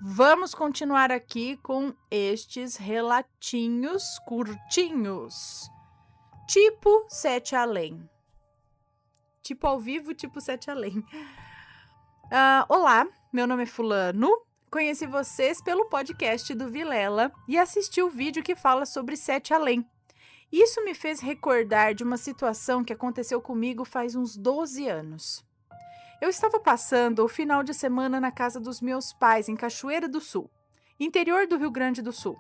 Vamos continuar aqui com estes relatinhos curtinhos. Tipo Sete Além. Tipo ao vivo, tipo Sete Além. Olá, meu nome é Fulano. Conheci vocês pelo podcast do Vilela e assisti o vídeo que fala sobre Sete Além. Isso me fez recordar de uma situação que aconteceu comigo faz uns 12 anos. Eu estava passando o final de semana na casa dos meus pais, em Cachoeira do Sul, interior do Rio Grande do Sul.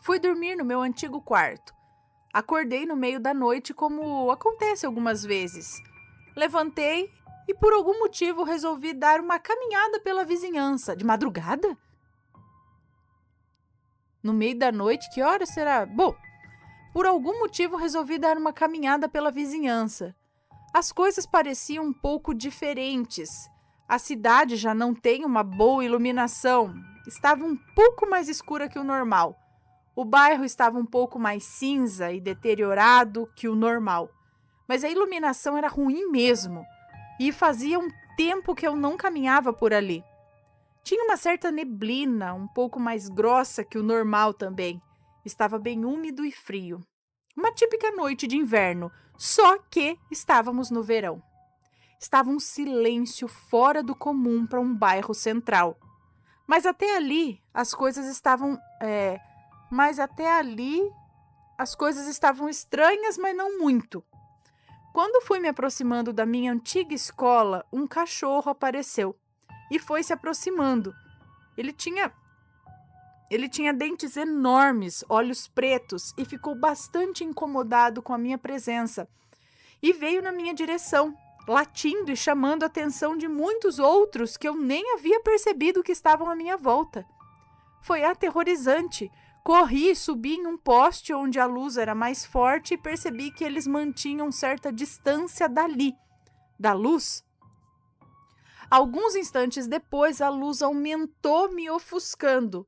Fui dormir no meu antigo quarto. Acordei no meio da noite, como acontece algumas vezes. Levantei e, por algum motivo, resolvi dar uma caminhada pela vizinhança. De madrugada? No meio da noite? Que hora será? Bom, por algum motivo, resolvi dar uma caminhada pela vizinhança. As coisas pareciam um pouco diferentes. A cidade já não tem uma boa iluminação. Estava um pouco mais escura que o normal. O bairro estava um pouco mais cinza e deteriorado que o normal. Mas a iluminação era ruim mesmo. E fazia um tempo que eu não caminhava por ali. Tinha uma certa neblina, um pouco mais grossa que o normal também. Estava bem úmido e frio. Uma típica noite de inverno, só que estávamos no verão. Estava um silêncio fora do comum para um bairro central. Mas até ali as coisas estavam estranhas, mas não muito. Quando fui me aproximando da minha antiga escola, um cachorro apareceu e foi se aproximando. Ele tinha dentes enormes, olhos pretos e ficou bastante incomodado com a minha presença. E veio na minha direção, latindo e chamando a atenção de muitos outros que eu nem havia percebido que estavam à minha volta. Foi aterrorizante. Corri e subi em um poste onde a luz era mais forte e percebi que eles mantinham certa distância da luz. Alguns instantes depois, a luz aumentou, me ofuscando.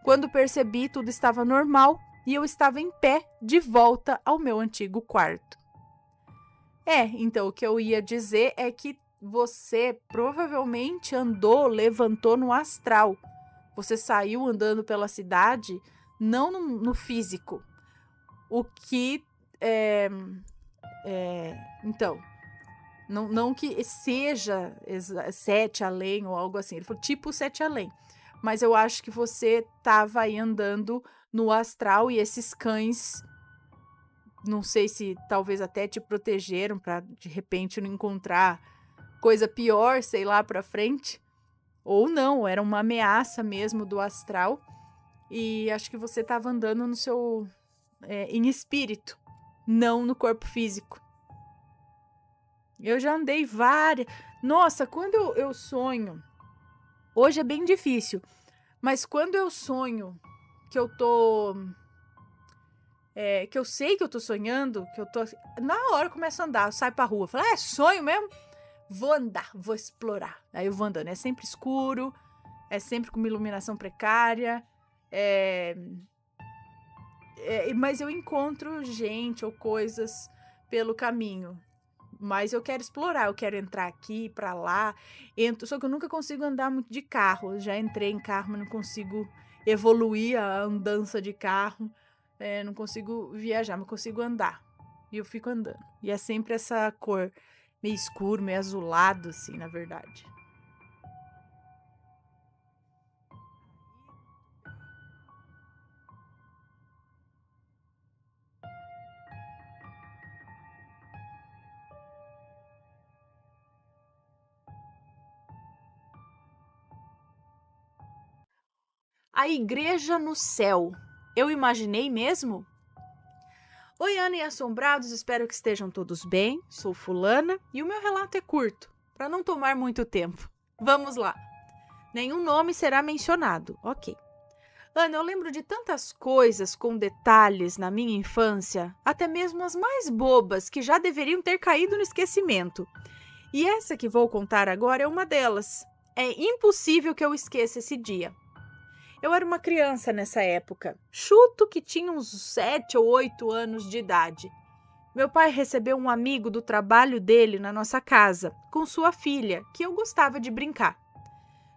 Quando percebi, tudo estava normal e eu estava em pé, de volta ao meu antigo quarto. Então, o que eu ia dizer é que você provavelmente levantou no astral. Você saiu andando pela cidade, não no físico. O que então, não que seja Sete Além ou algo assim. Ele falou tipo Sete Além. Mas eu acho que você estava aí andando no astral e esses cães, não sei se talvez até te protegeram para de repente não encontrar coisa pior, sei lá, para frente. Ou não, era uma ameaça mesmo do astral. E acho que você estava andando no seu em espírito, não no corpo físico. Eu já andei várias. Nossa, quando eu sonho, hoje é bem difícil, mas quando eu sonho que eu tô que eu sei que eu tô sonhando, que eu tô na hora eu começo a andar, eu saio pra rua, falo, é sonho mesmo? Vou andar, vou explorar. Aí eu vou andando, é sempre escuro, é sempre com uma iluminação precária, mas eu encontro gente ou coisas pelo caminho. Mas eu quero explorar, eu quero entrar aqui, pra lá, só que eu nunca consigo andar muito de carro. Eu já entrei em carro, mas não consigo evoluir a andança de carro. Não consigo viajar, mas consigo andar. E eu fico andando. E é sempre essa cor meio escuro, meio azulado, assim, na verdade. A igreja no céu. Eu imaginei mesmo? Oi, Ana e assombrados, espero que estejam todos bem. Sou Fulana e o meu relato é curto, para não tomar muito tempo. Vamos lá. Nenhum nome será mencionado, ok. Ana, eu lembro de tantas coisas com detalhes na minha infância, até mesmo as mais bobas, que já deveriam ter caído no esquecimento. E essa que vou contar agora é uma delas. É impossível que eu esqueça esse dia. Eu era uma criança nessa época, chuto que tinha uns 7 ou 8 anos de idade. Meu pai recebeu um amigo do trabalho dele na nossa casa, com sua filha, que eu gostava de brincar.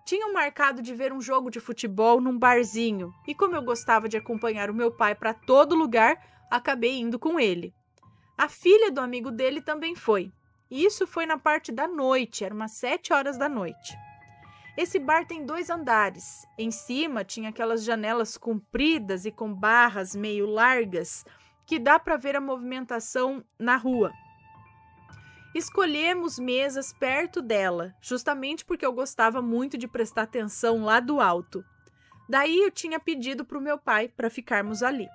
Tinham marcado de ver um jogo de futebol num barzinho, e como eu gostava de acompanhar o meu pai para todo lugar, acabei indo com ele. A filha do amigo dele também foi. E isso foi na parte da noite, era umas 7 horas da noite. Esse bar tem 2 andares. Em cima tinha aquelas janelas compridas e com barras meio largas, que dá para ver a movimentação na rua. Escolhemos mesas perto dela, justamente porque eu gostava muito de prestar atenção lá do alto. Daí eu tinha pedido para o meu pai para ficarmos ali.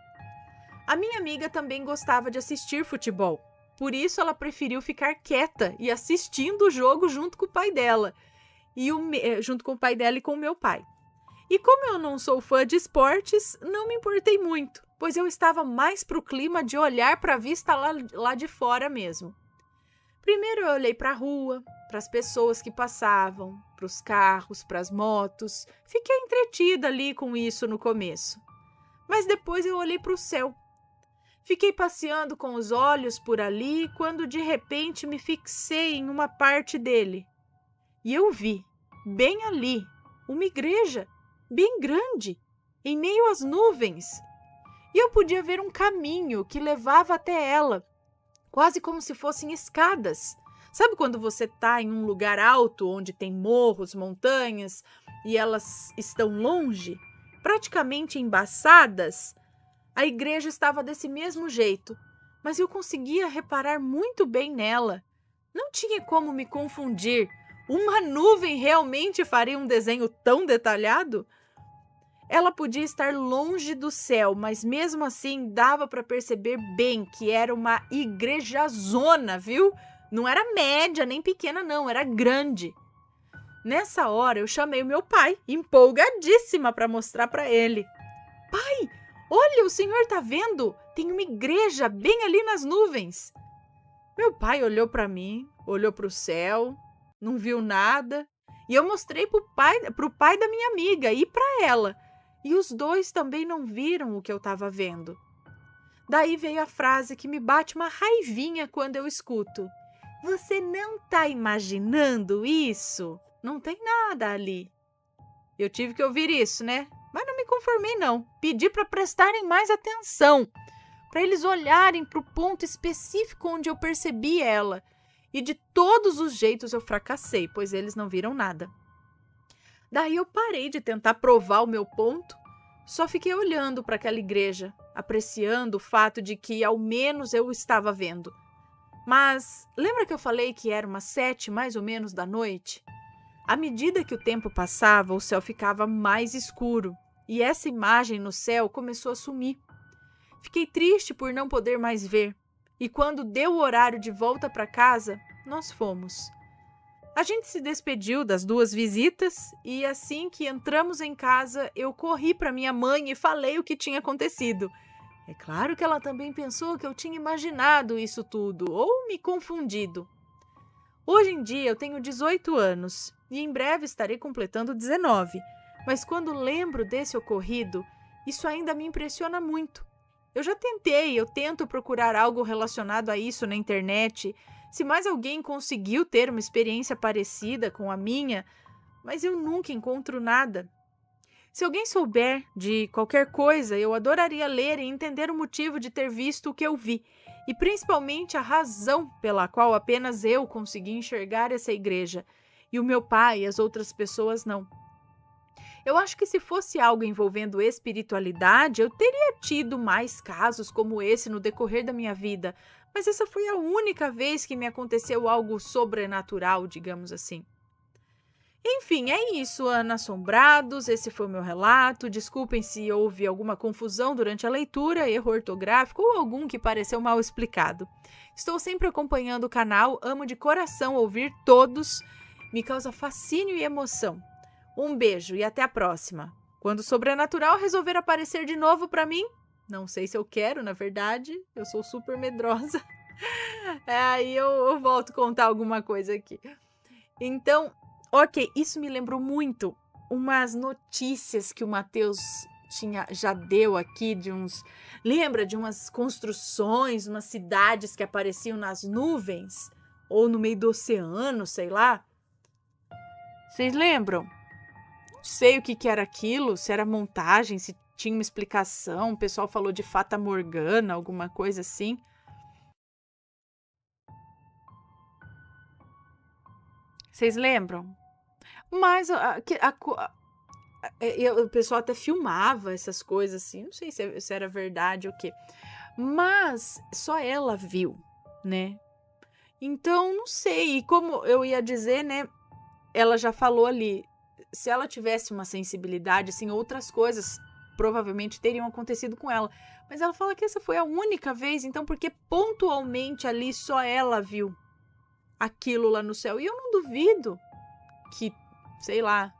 A minha amiga também gostava de assistir futebol, por isso ela preferiu ficar quieta e assistindo o jogo junto com o pai dela, junto com o pai dela e com o meu pai. E como eu não sou fã de esportes, não me importei muito, pois eu estava mais pro clima de olhar para a vista lá de fora mesmo. Primeiro eu olhei para a rua, para as pessoas que passavam, para os carros, para as motos. Fiquei entretida ali com isso no começo. Mas depois eu olhei para o céu. Fiquei passeando com os olhos por ali quando de repente me fixei em uma parte dele. E eu vi, bem ali, uma igreja, bem grande, em meio às nuvens. E eu podia ver um caminho que levava até ela, quase como se fossem escadas. Sabe quando você está em um lugar alto, onde tem morros, montanhas, e elas estão longe, praticamente embaçadas? A igreja estava desse mesmo jeito, mas eu conseguia reparar muito bem nela. Não tinha como me confundir. Uma nuvem realmente faria um desenho tão detalhado? Ela podia estar longe do céu, mas mesmo assim dava para perceber bem que era uma igrejazona, viu? Não era média nem pequena não, era grande. Nessa hora eu chamei o meu pai, empolgadíssima para mostrar para ele. Pai, olha, o senhor tá vendo? Tem uma igreja bem ali nas nuvens. Meu pai olhou para mim, olhou para o céu, não viu nada. E eu mostrei pro pai da minha amiga e para ela. E os dois também não viram o que eu estava vendo. Daí veio a frase que me bate uma raivinha quando eu escuto. Você não está imaginando isso? Não tem nada ali. Eu tive que ouvir isso, né? Mas não me conformei não. Pedi para prestarem mais atenção, para eles olharem para o ponto específico onde eu percebi ela. E de todos os jeitos eu fracassei, pois eles não viram nada. Daí eu parei de tentar provar o meu ponto, só fiquei olhando para aquela igreja, apreciando o fato de que ao menos eu estava vendo. Mas lembra que eu falei que era umas 7 mais ou menos da noite? À medida que o tempo passava, o céu ficava mais escuro e essa imagem no céu começou a sumir. Fiquei triste por não poder mais ver e quando deu o horário de volta para casa, nós fomos. A gente se despediu das 2 visitas e assim que entramos em casa, eu corri para minha mãe e falei o que tinha acontecido. É claro que ela também pensou que eu tinha imaginado isso tudo ou me confundido. Hoje em dia eu tenho 18 anos e em breve estarei completando 19, mas quando lembro desse ocorrido, isso ainda me impressiona muito. Eu tento procurar algo relacionado a isso na internet, se mais alguém conseguiu ter uma experiência parecida com a minha, mas eu nunca encontro nada. Se alguém souber de qualquer coisa, eu adoraria ler e entender o motivo de ter visto o que eu vi, e principalmente a razão pela qual apenas eu consegui enxergar essa igreja, e o meu pai e as outras pessoas não. Eu acho que se fosse algo envolvendo espiritualidade, eu teria tido mais casos como esse no decorrer da minha vida, mas essa foi a única vez que me aconteceu algo sobrenatural, digamos assim. Enfim, é isso, Ana Assombrados, esse foi o meu relato. Desculpem se houve alguma confusão durante a leitura, erro ortográfico ou algum que pareceu mal explicado. Estou sempre acompanhando o canal, amo de coração ouvir todos, me causa fascínio e emoção. Um beijo e até a próxima. Quando o sobrenatural resolver aparecer de novo para mim, não sei se eu quero, na verdade, eu sou super medrosa. Aí eu volto contar alguma coisa aqui. Então, ok, isso me lembrou muito umas notícias que o Matheus já deu aqui de uns... Lembra de umas construções, umas cidades que apareciam nas nuvens? Ou no meio do oceano, sei lá? Vocês lembram? sei o que que era aquilo, se era montagem, se tinha uma explicação, o pessoal falou de Fata Morgana, alguma coisa assim. Vocês lembram? Mas o pessoal até filmava essas coisas assim, não sei se era verdade ou o quê. Mas só ela viu, né? Então, não sei. E como eu ia dizer, né? Ela já falou ali, se ela tivesse uma sensibilidade, assim, outras coisas provavelmente teriam acontecido com ela. Mas ela fala que essa foi a única vez, então, porque pontualmente ali só ela viu aquilo lá no céu. E eu não duvido que, sei lá,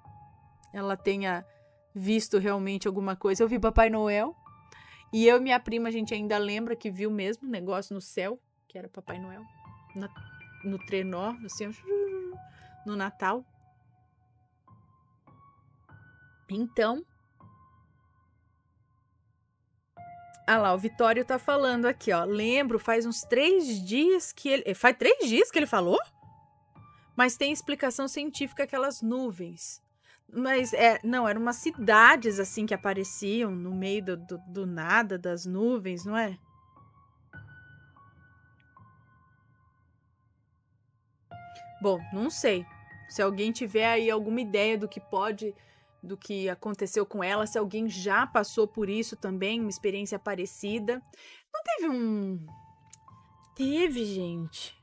ela tenha visto realmente alguma coisa. Eu vi Papai Noel e eu e minha prima, a gente ainda lembra que viu mesmo um negócio no céu, que era Papai Noel, no trenó, assim, no Natal. Então, ah lá, o Vitório tá falando aqui, ó. Lembro, faz uns 3 dias que ele... Faz 3 dias que ele falou? Mas tem explicação científica aquelas nuvens. Mas, não, eram umas cidades, assim, que apareciam no meio do nada, das nuvens, não é? Bom, não sei. Se alguém tiver aí alguma ideia do que aconteceu com ela, se alguém já passou por isso também, uma experiência parecida. Não teve um. Teve, gente.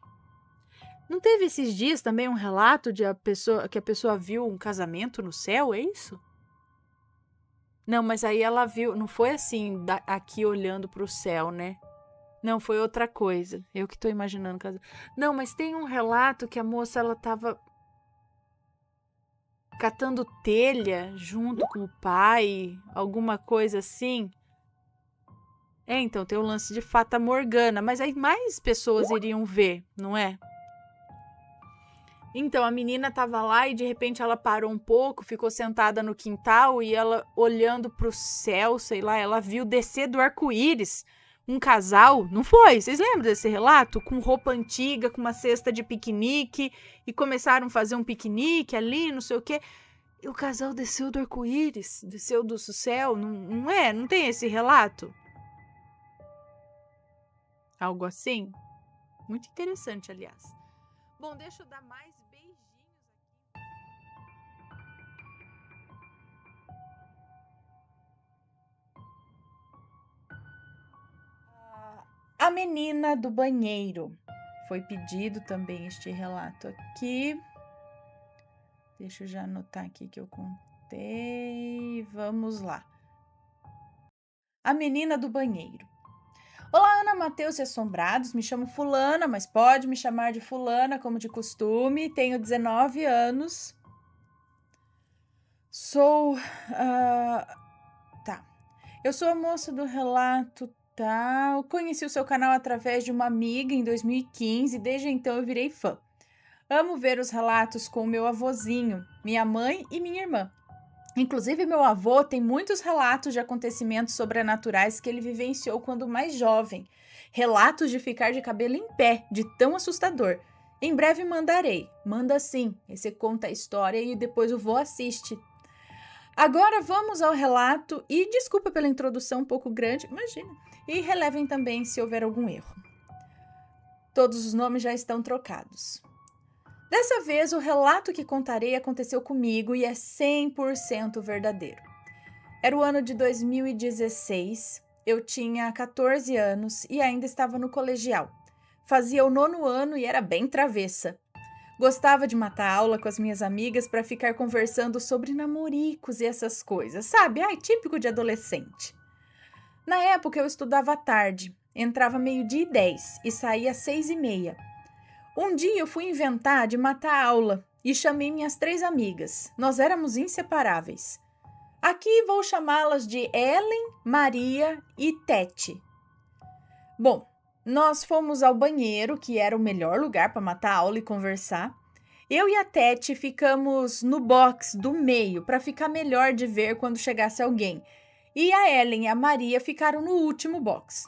Não teve esses dias também um relato que a pessoa viu um casamento no céu, é isso? Não, mas aí ela viu, não foi assim, aqui olhando para o céu, né? Não, foi outra coisa. Eu que tô imaginando casamento. Não, mas tem um relato que a moça ela tava catando telha junto com o pai, alguma coisa assim. Então tem o lance de Fata Morgana, mas aí mais pessoas iriam ver, não é? Então a menina tava lá e de repente ela parou um pouco, ficou sentada no quintal e ela olhando pro céu, sei lá, ela viu descer do arco-íris um casal, não foi? Vocês lembram desse relato? Com roupa antiga, com uma cesta de piquenique e começaram a fazer um piquenique ali, não sei o quê. E o casal desceu do arco-íris, desceu do céu, não é? Não tem esse relato? Algo assim? Muito interessante, aliás. Bom, deixa eu dar mais beijinhos aqui. A menina do banheiro. Foi pedido também este relato aqui. Deixa eu já anotar aqui que eu contei. Vamos lá. A menina do banheiro. Olá, Ana, Matheus e assombrados. Me chamo Fulana, mas pode me chamar de Fulana, como de costume. Tenho 19 anos. Sou. Tá. Eu sou a moça do relato tal. Conheci o seu canal através de uma amiga em 2015. Desde então eu virei fã. Amo ver os relatos com o meu avôzinho, minha mãe e minha irmã. Inclusive, meu avô tem muitos relatos de acontecimentos sobrenaturais que ele vivenciou quando mais jovem. Relatos de ficar de cabelo em pé, de tão assustador. Em breve mandarei. Manda sim. Aí você conta a história e depois o vô assiste. Agora vamos ao relato e desculpa pela introdução um pouco grande, imagina. E relevem também se houver algum erro. Todos os nomes já estão trocados. Dessa vez, o relato que contarei aconteceu comigo e é 100% verdadeiro. Era o ano de 2016, eu tinha 14 anos e ainda estava no colegial. Fazia o 9º ano e era bem travessa. Gostava de matar aula com as minhas amigas para ficar conversando sobre namoricos e essas coisas, sabe? Ai, típico de adolescente. Na época, eu estudava à tarde, entrava 12:10 e saía às 6:30. Um dia eu fui inventar de matar a aula e chamei minhas 3 amigas. Nós éramos inseparáveis. Aqui vou chamá-las de Ellen, Maria e Tete. Bom, nós fomos ao banheiro, que era o melhor lugar para matar a aula e conversar. Eu e a Tete ficamos no box do meio para ficar melhor de ver quando chegasse alguém. E a Ellen e a Maria ficaram no último box.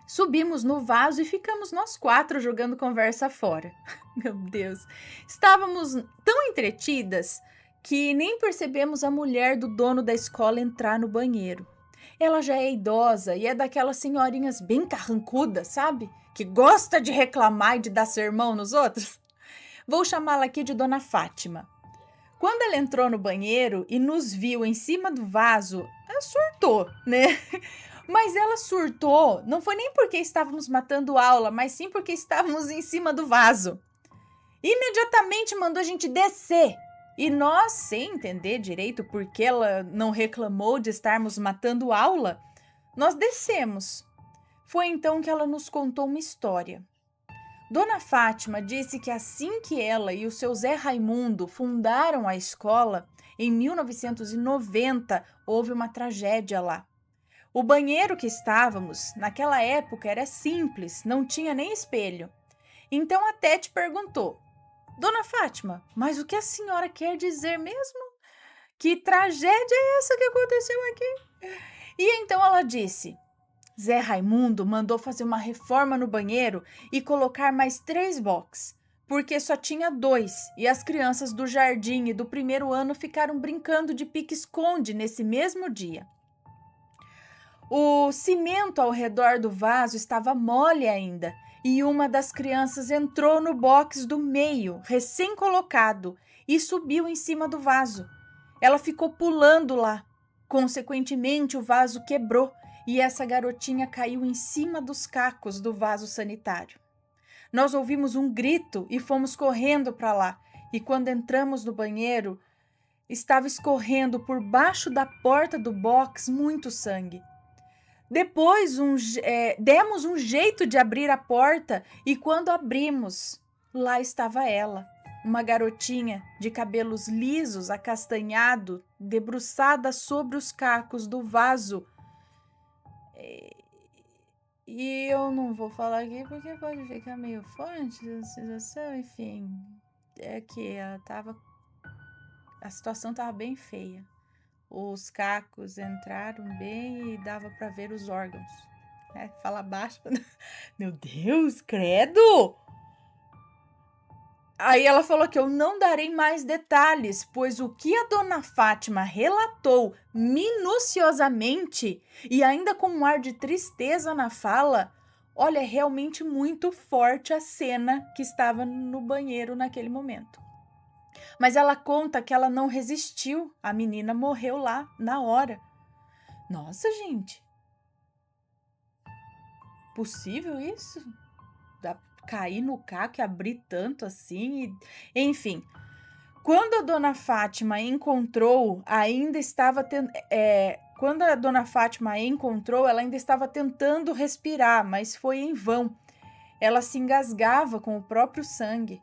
Subimos no vaso e ficamos nós 4 jogando conversa fora. Meu Deus, estávamos tão entretidas que nem percebemos a mulher do dono da escola entrar no banheiro. Ela já é idosa e é daquelas senhorinhas bem carrancudas, sabe? Que gosta de reclamar e de dar sermão nos outros. Vou chamá-la aqui de Dona Fátima. Quando ela entrou no banheiro e nos viu em cima do vaso, ela surtou, né? Mas ela surtou, não foi nem porque estávamos matando aula, mas sim porque estávamos em cima do vaso. Imediatamente mandou a gente descer. E nós, sem entender direito por que ela não reclamou de estarmos matando aula, nós descemos. Foi então que ela nos contou uma história. Dona Fátima disse que assim que ela e o seu Zé Raimundo fundaram a escola, em 1990, houve uma tragédia lá. O banheiro que estávamos, naquela época, era simples, não tinha nem espelho. Então a Tete perguntou: Dona Fátima, mas o que a senhora quer dizer mesmo? Que tragédia é essa que aconteceu aqui? E então ela disse: Zé Raimundo mandou fazer uma reforma no banheiro e colocar mais 3 box, porque só tinha 2 e as crianças do jardim e do primeiro ano ficaram brincando de pique-esconde nesse mesmo dia. O cimento ao redor do vaso estava mole ainda e uma das crianças entrou no box do meio, recém-colocado, e subiu em cima do vaso. Ela ficou pulando lá. Consequentemente, o vaso quebrou e essa garotinha caiu em cima dos cacos do vaso sanitário. Nós ouvimos um grito e fomos correndo para lá. E quando entramos no banheiro, estava escorrendo por baixo da porta do box muito sangue. Depois demos um jeito de abrir a porta e quando abrimos, lá estava ela, uma garotinha de cabelos lisos, acastanhado, debruçada sobre os cacos do vaso. E eu não vou falar aqui porque pode ficar meio forte a situação, enfim. É que a situação estava bem feia. Os cacos entraram bem e dava para ver os órgãos. Fala baixo. Meu Deus, credo! Aí ela falou que eu não darei mais detalhes, pois o que a Dona Fátima relatou minuciosamente e ainda com um ar de tristeza na fala, olha, é realmente muito forte a cena que estava no banheiro naquele momento. Mas ela conta que ela não resistiu, a menina morreu lá na hora. Nossa, gente! Possível isso? Cair no caco e abrir tanto assim? Enfim, quando a Dona Fátima encontrou, quando a Dona Fátima encontrou, ela ainda estava tentando respirar, mas foi em vão. Ela se engasgava com o próprio sangue.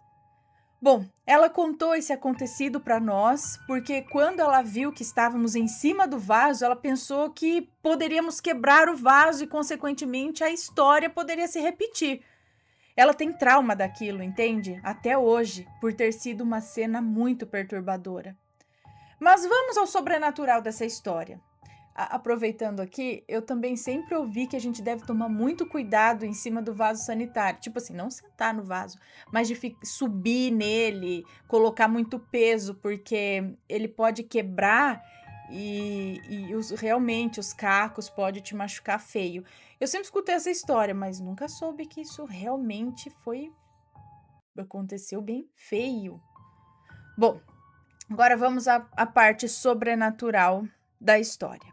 Bom, ela contou esse acontecido para nós, porque quando ela viu que estávamos em cima do vaso, ela pensou que poderíamos quebrar o vaso e, consequentemente, a história poderia se repetir. Ela tem trauma daquilo, entende? Até hoje, por ter sido uma cena muito perturbadora. Mas vamos ao sobrenatural dessa história. Aproveitando aqui, eu também sempre ouvi que a gente deve tomar muito cuidado em cima do vaso sanitário. Tipo assim, não sentar no vaso, mas de subir nele, colocar muito peso, porque ele pode quebrar e realmente os cacos podem te machucar feio. Eu sempre escutei essa história, mas nunca soube que isso realmente aconteceu bem feio. Bom, agora vamos à parte sobrenatural da história.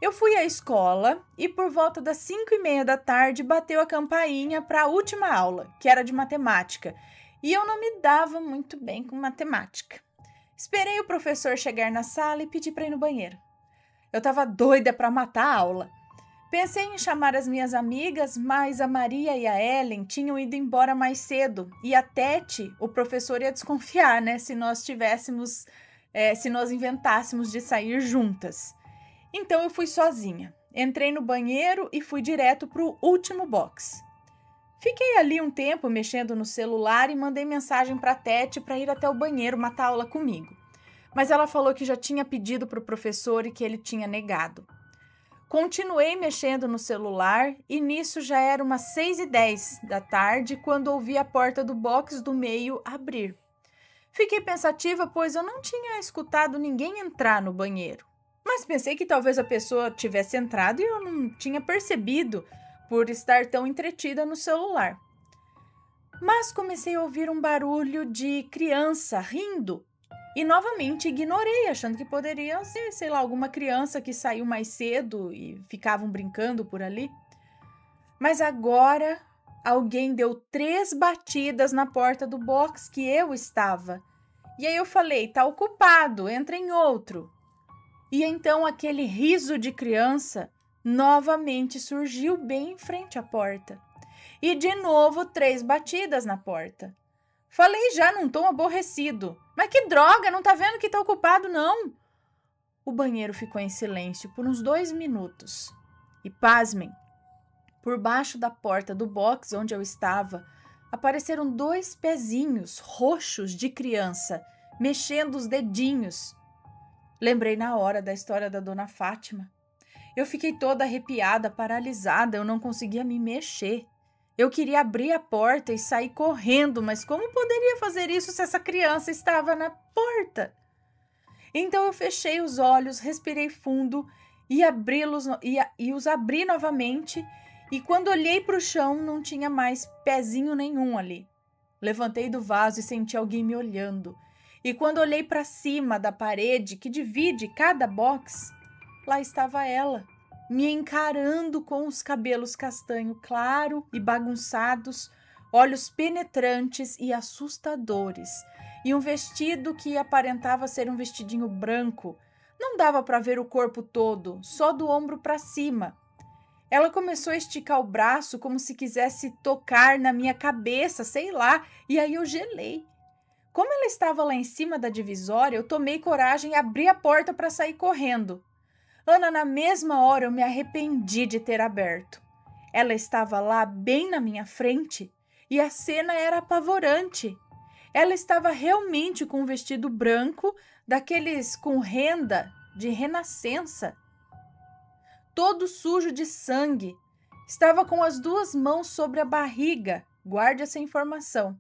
Eu fui à escola e por volta das 5:30 da tarde bateu a campainha para a última aula, que era de matemática, e eu não me dava muito bem com matemática. Esperei o professor chegar na sala e pedi para ir no banheiro. Eu estava doida para matar a aula. Pensei em chamar as minhas amigas, mas a Maria e a Ellen tinham ido embora mais cedo e a Tete, o professor ia desconfiar, né, se nós inventássemos de sair juntas. Então eu fui sozinha. Entrei no banheiro e fui direto para o último box. Fiquei ali um tempo mexendo no celular e mandei mensagem para a Tete para ir até o banheiro matar aula comigo. Mas ela falou que já tinha pedido para o professor e que ele tinha negado. Continuei mexendo no celular e nisso já era umas 6:10 da tarde quando ouvi a porta do box do meio abrir. Fiquei pensativa, pois eu não tinha escutado ninguém entrar no banheiro. Mas pensei que talvez a pessoa tivesse entrado e eu não tinha percebido por estar tão entretida no celular. Mas comecei a ouvir um barulho de criança rindo e novamente ignorei, achando que poderia ser, sei lá, alguma criança que saiu mais cedo e ficavam brincando por ali. Mas agora alguém deu 3 batidas na porta do box que eu estava. E aí eu falei, tá ocupado, entra em outro. E então aquele riso de criança novamente surgiu bem em frente à porta. E de novo 3 batidas na porta. Falei já num tom aborrecido. Mas que droga, não tá vendo que tá ocupado, não? O banheiro ficou em silêncio por uns 2 minutos. E pasmem, por baixo da porta do box onde eu estava, apareceram 2 pezinhos roxos de criança, mexendo os dedinhos. Lembrei na hora da história da Dona Fátima. Eu fiquei toda arrepiada, paralisada, eu não conseguia me mexer. Eu queria abrir a porta e sair correndo, mas como poderia fazer isso se essa criança estava na porta? Então eu fechei os olhos, respirei fundo e os abri novamente, e quando olhei para o chão não tinha mais pezinho nenhum ali. Levantei do vaso e senti alguém me olhando. E quando olhei para cima da parede que divide cada box, lá estava ela, me encarando com os cabelos castanho claro e bagunçados, olhos penetrantes e assustadores, e um vestido que aparentava ser um vestidinho branco. Não dava para ver o corpo todo, só do ombro para cima. Ela começou a esticar o braço como se quisesse tocar na minha cabeça, sei lá, e aí eu gelei. Como ela estava lá em cima da divisória, eu tomei coragem e abri a porta para sair correndo. Ana, na mesma hora eu me arrependi de ter aberto. Ela estava lá bem na minha frente e a cena era apavorante. Ela estava realmente com um vestido branco, daqueles com renda de renascença, todo sujo de sangue. Estava com as 2 mãos sobre a barriga, guarde essa informação.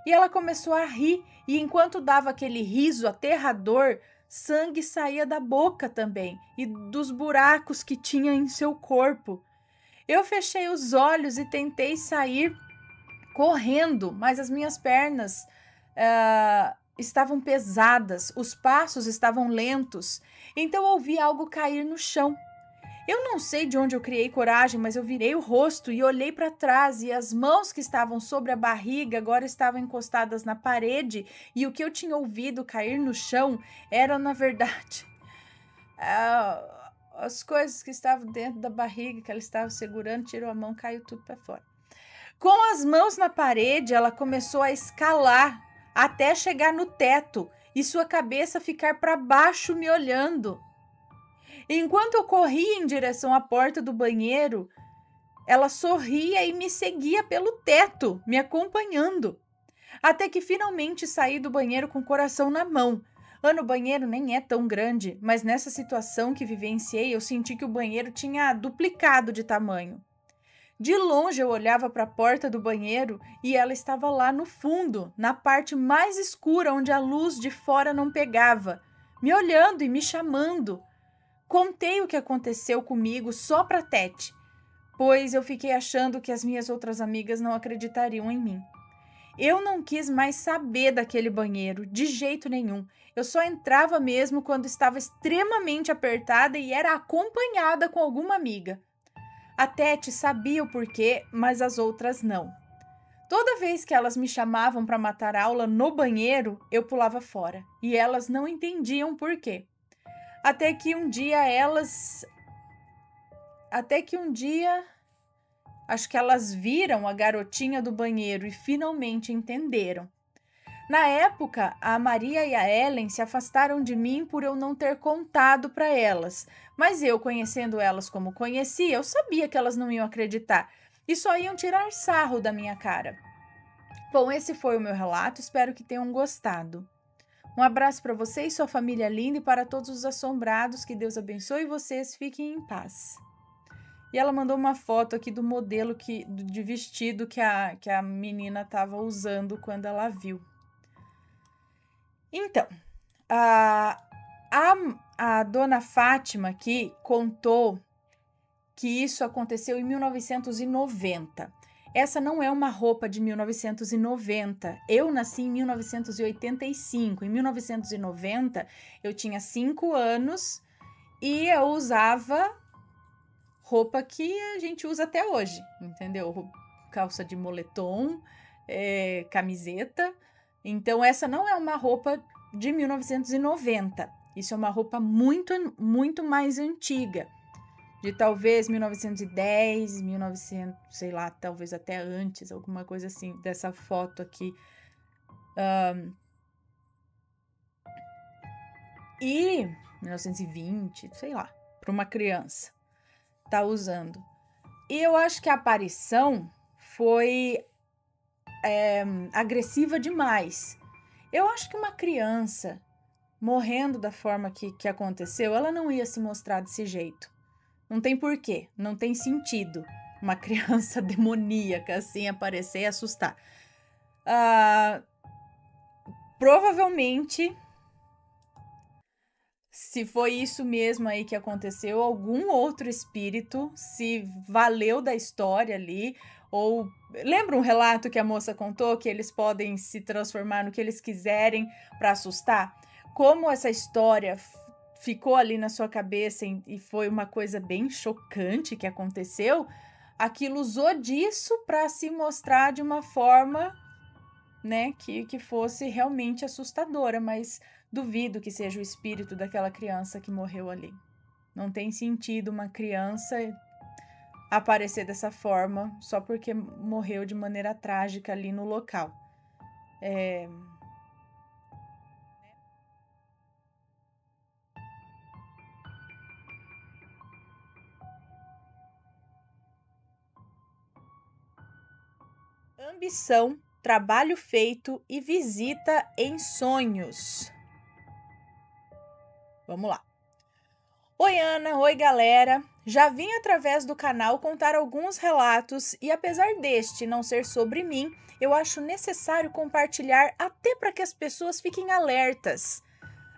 E ela começou a rir, e enquanto dava aquele riso aterrador, sangue saía da boca também e dos buracos que tinha em seu corpo. Eu fechei os olhos e tentei sair correndo, mas as minhas pernas estavam pesadas, os passos estavam lentos, então ouvi algo cair no chão. Eu não sei de onde eu criei coragem, mas eu virei o rosto e olhei para trás, e as mãos que estavam sobre a barriga agora estavam encostadas na parede, e o que eu tinha ouvido cair no chão eram, na verdade, as coisas que estavam dentro da barriga que ela estava segurando. Tirou a mão, caiu tudo para fora. Com as mãos na parede, ela começou a escalar até chegar no teto e sua cabeça ficar para baixo me olhando. Enquanto eu corria em direção à porta do banheiro, ela sorria e me seguia pelo teto, me acompanhando. Até que finalmente saí do banheiro com o coração na mão. O banheiro nem é tão grande, mas nessa situação que vivenciei, eu senti que o banheiro tinha duplicado de tamanho. De longe eu olhava para a porta do banheiro e ela estava lá no fundo, na parte mais escura onde a luz de fora não pegava, me olhando e me chamando. Contei o que aconteceu comigo só para Tete, pois eu fiquei achando que as minhas outras amigas não acreditariam em mim. Eu não quis mais saber daquele banheiro, de jeito nenhum. Eu só entrava mesmo quando estava extremamente apertada e era acompanhada com alguma amiga. A Tete sabia o porquê, mas as outras não. Toda vez que elas me chamavam para matar aula no banheiro, eu pulava fora, e elas não entendiam por quê. Até que um dia, acho que elas viram a garotinha do banheiro e finalmente entenderam. Na época, a Maria e a Ellen se afastaram de mim por eu não ter contado para elas, mas eu, conhecendo elas como conhecia, eu sabia que elas não iam acreditar e só iam tirar sarro da minha cara. Bom, esse foi o meu relato, espero que tenham gostado. Um abraço para você e sua família linda, e para todos os assombrados, que Deus abençoe vocês, fiquem em paz. E ela mandou uma foto aqui do modelo de vestido que a menina estava usando quando ela viu. Então, a, a dona Fátima aqui contou que isso aconteceu em 1990. Essa não é uma roupa de 1990. Eu nasci em 1985. Em 1990, eu tinha 5 anos e eu usava roupa que a gente usa até hoje, entendeu? Calça de moletom, camiseta. Então, essa não é uma roupa de 1990. Isso é uma roupa muito, muito mais antiga. De talvez 1910, 1900, sei lá, talvez até antes, alguma coisa assim, dessa foto aqui. E 1920, sei lá, para uma criança tá usando. E eu acho que a aparição foi agressiva demais. Eu acho que uma criança morrendo da forma que aconteceu, ela não ia se mostrar desse jeito. Não tem porquê, não tem sentido uma criança demoníaca assim aparecer e assustar. Provavelmente, se foi isso mesmo aí que aconteceu, algum outro espírito se valeu da história ali, ou lembra um relato que a moça contou que eles podem se transformar no que eles quiserem para assustar? Como essa história ficou ali na sua cabeça e foi uma coisa bem chocante que aconteceu, aquilo usou disso para se mostrar de uma forma, né, que fosse realmente assustadora, mas duvido que seja o espírito daquela criança que morreu ali. Não tem sentido uma criança aparecer dessa forma só porque morreu de maneira trágica ali no local. Ambição, trabalho feito e visita em sonhos. Vamos lá. Oi, Ana. Oi, galera. Já vim através do canal contar alguns relatos e, apesar deste não ser sobre mim, eu acho necessário compartilhar até para que as pessoas fiquem alertas.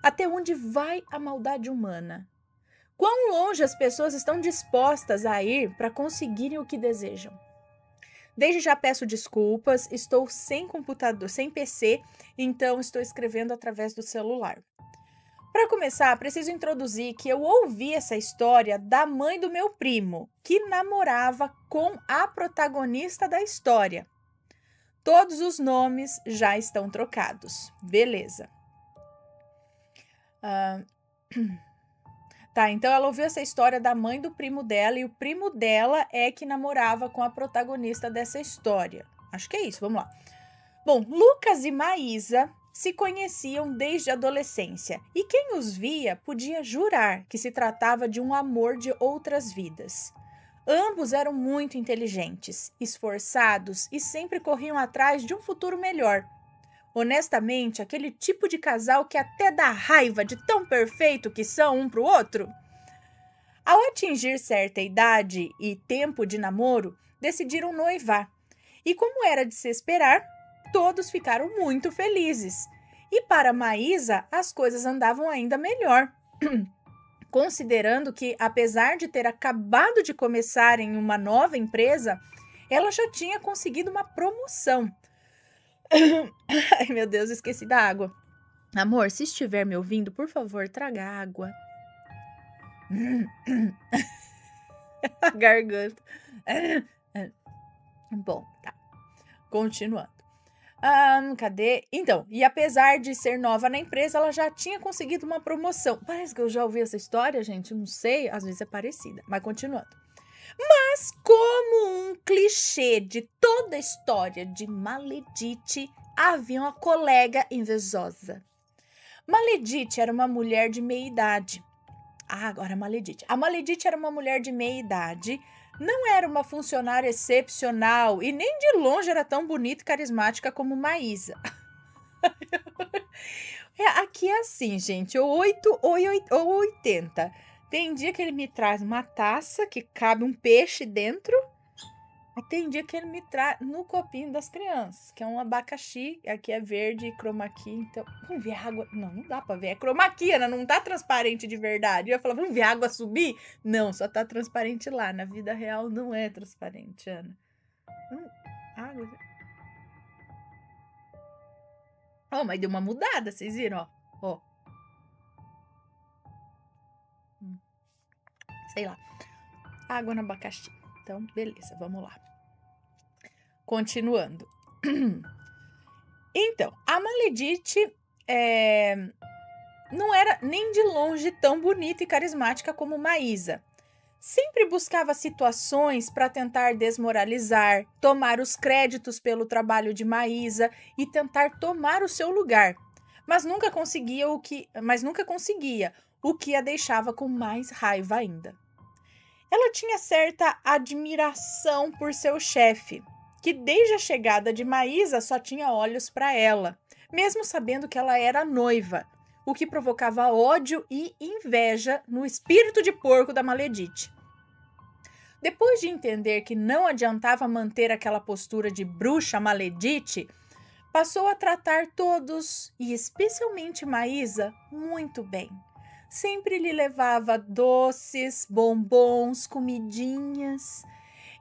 Até onde vai a maldade humana? Quão longe as pessoas estão dispostas a ir para conseguirem o que desejam? Desde já peço desculpas, estou sem computador, sem PC, então estou escrevendo através do celular. Para começar, preciso introduzir que eu ouvi essa história da mãe do meu primo, que namorava com a protagonista da história. Todos os nomes já estão trocados. Beleza. Tá, então ela ouviu essa história da mãe do primo dela e o primo dela é que namorava com a protagonista dessa história. Acho que é isso, vamos lá. Bom, Lucas e Maísa se conheciam desde a adolescência e quem os via podia jurar que se tratava de um amor de outras vidas. Ambos eram muito inteligentes, esforçados e sempre corriam atrás de um futuro melhor. Honestamente, aquele tipo de casal que até dá raiva de tão perfeito que são um pro outro. Ao atingir certa idade e tempo de namoro, decidiram noivar. E como era de se esperar, todos ficaram muito felizes. E para Maísa, as coisas andavam ainda melhor. Considerando que, apesar de ter acabado de começar em uma nova empresa, ela já tinha conseguido uma promoção. Ai, meu Deus, esqueci da água. Amor, se estiver me ouvindo, por favor, traga água. A garganta. Bom, tá. Continuando. Cadê? Então, e apesar de ser nova na empresa, ela já tinha conseguido uma promoção. Parece que eu já ouvi essa história, gente. Não sei, às vezes é parecida. Mas continuando. Mas, como um clichê de toda a história de Maledite, havia uma colega invejosa. Maledite era uma mulher de meia idade. Agora Maledite. A Maledite era uma mulher de meia idade, não era uma funcionária excepcional e nem de longe era tão bonita e carismática como Maísa. Aqui é assim, gente, ou 8 ou 80. Tem dia que ele me traz uma taça que cabe um peixe dentro Tem dia que ele me traz no copinho das crianças, que é um abacaxi, aqui é verde e chroma key, então, vamos ver a água, não dá pra ver, é chroma key, Ana, não tá transparente de verdade. Eu ia falar, vamos ver a água subir? Não, só tá transparente lá, na vida real não é transparente, Ana. Água... Ó, mas deu uma mudada, vocês viram, ó. Sei lá, água no abacaxi. Então, beleza, vamos lá. Continuando. Então, a Maledite não era nem de longe tão bonita e carismática como Maísa. Sempre buscava situações para tentar desmoralizar, tomar os créditos pelo trabalho de Maísa e tentar tomar o seu lugar. Mas nunca conseguia, o que a deixava com mais raiva ainda. Ela tinha certa admiração por seu chefe, que desde a chegada de Maísa só tinha olhos para ela, mesmo sabendo que ela era noiva, o que provocava ódio e inveja no espírito de porco da Maledite. Depois de entender que não adiantava manter aquela postura de bruxa Maledite, passou a tratar todos, e especialmente Maísa, muito bem. Sempre lhe levava doces, bombons, comidinhas.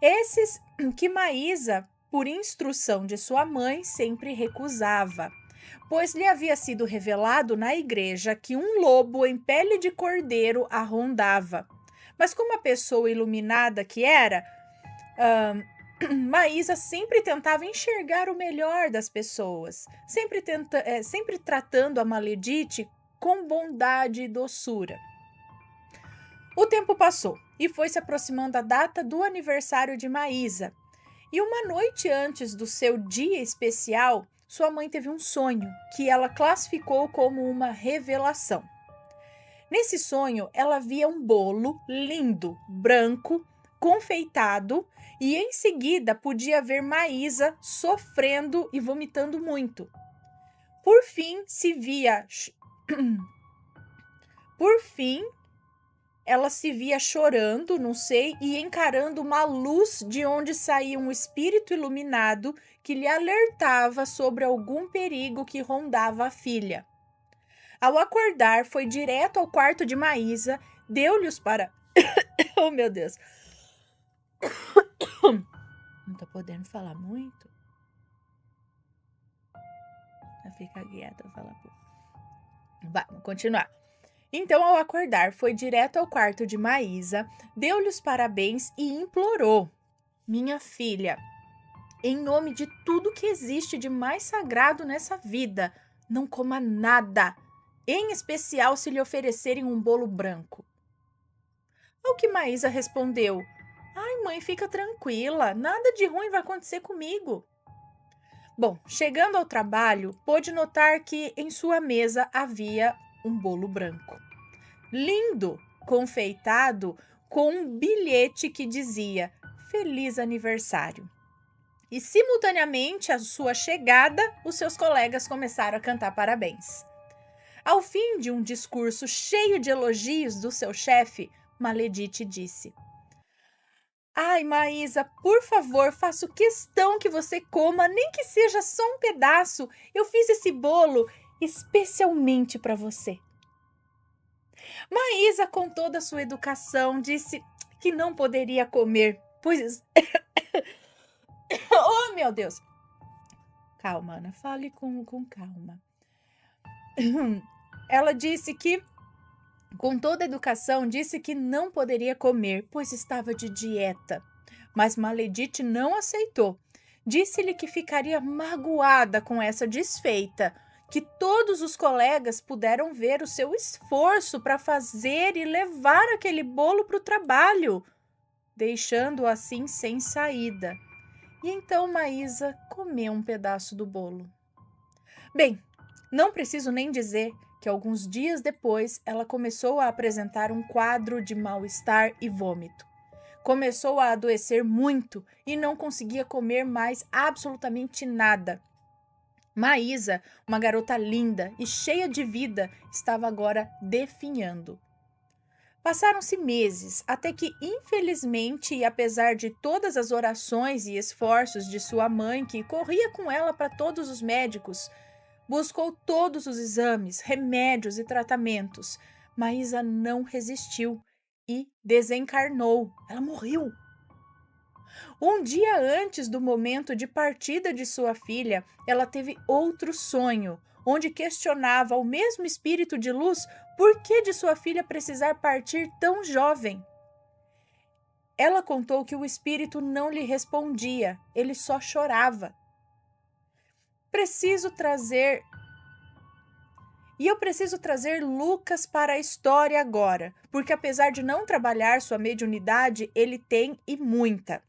Esses que Maísa, por instrução de sua mãe, sempre recusava, pois lhe havia sido revelado na igreja que um lobo em pele de cordeiro a rondava. Mas como a pessoa iluminada que era, Maísa sempre tentava enxergar o melhor das pessoas, sempre tratando a Maledite com bondade e doçura. O tempo passou e foi se aproximando a data do aniversário de Maísa. E uma noite antes do seu dia especial, sua mãe teve um sonho que ela classificou como uma revelação. Nesse sonho, ela via um bolo lindo, branco, confeitado, e em seguida podia ver Maísa sofrendo e vomitando muito. Por fim, ela se via chorando, não sei, e encarando uma luz de onde saía um espírito iluminado que lhe alertava sobre algum perigo que rondava a filha. Ao acordar, foi direto ao quarto de Maísa, deu-lhe os para... Oh, meu Deus! Não tô podendo falar muito? Fica quieta, falar pouco. Vamos continuar. Então, ao acordar, foi direto ao quarto de Maísa, deu-lhe os parabéns e implorou: minha filha, em nome de tudo que existe de mais sagrado nessa vida, não coma nada, em especial se lhe oferecerem um bolo branco. Ao que Maísa respondeu: ai, mãe, fica tranquila, nada de ruim vai acontecer comigo. Bom, chegando ao trabalho, pôde notar que em sua mesa havia um bolo branco. Lindo, confeitado, com um bilhete que dizia Feliz Aniversário. E simultaneamente à sua chegada, os seus colegas começaram a cantar parabéns. Ao fim de um discurso cheio de elogios do seu chefe, Maledite disse: ai, Maísa, por favor, faço questão que você coma, nem que seja só um pedaço. Eu fiz esse bolo especialmente para você. Maísa, com toda a sua educação, disse que não poderia comer, pois... Oh, meu Deus! Calma, Ana, fale com calma. Ela disse que, com toda a educação, disse que não poderia comer, pois estava de dieta. Mas Maledite não aceitou. Disse-lhe que ficaria magoada com essa desfeita, que todos os colegas puderam ver o seu esforço para fazer e levar aquele bolo para o trabalho, deixando-o assim sem saída. E então Maísa comeu um pedaço do bolo. Bem, não preciso nem dizer que alguns dias depois ela começou a apresentar um quadro de mal-estar e vômito. Começou a adoecer muito e não conseguia comer mais absolutamente nada. Maísa, uma garota linda e cheia de vida, estava agora definhando. Passaram-se meses, até que, infelizmente, e apesar de todas as orações e esforços de sua mãe, que corria com ela para todos os médicos, buscou todos os exames, remédios e tratamentos, Maísa não resistiu e desencarnou. Ela morreu. Um dia antes do momento de partida de sua filha, ela teve outro sonho, onde questionava ao mesmo espírito de luz por que de sua filha precisar partir tão jovem. Ela contou que o espírito não lhe respondia, ele só chorava. Preciso trazer E eu preciso trazer Lucas para a história agora, porque apesar de não trabalhar sua mediunidade, ele tem e muita.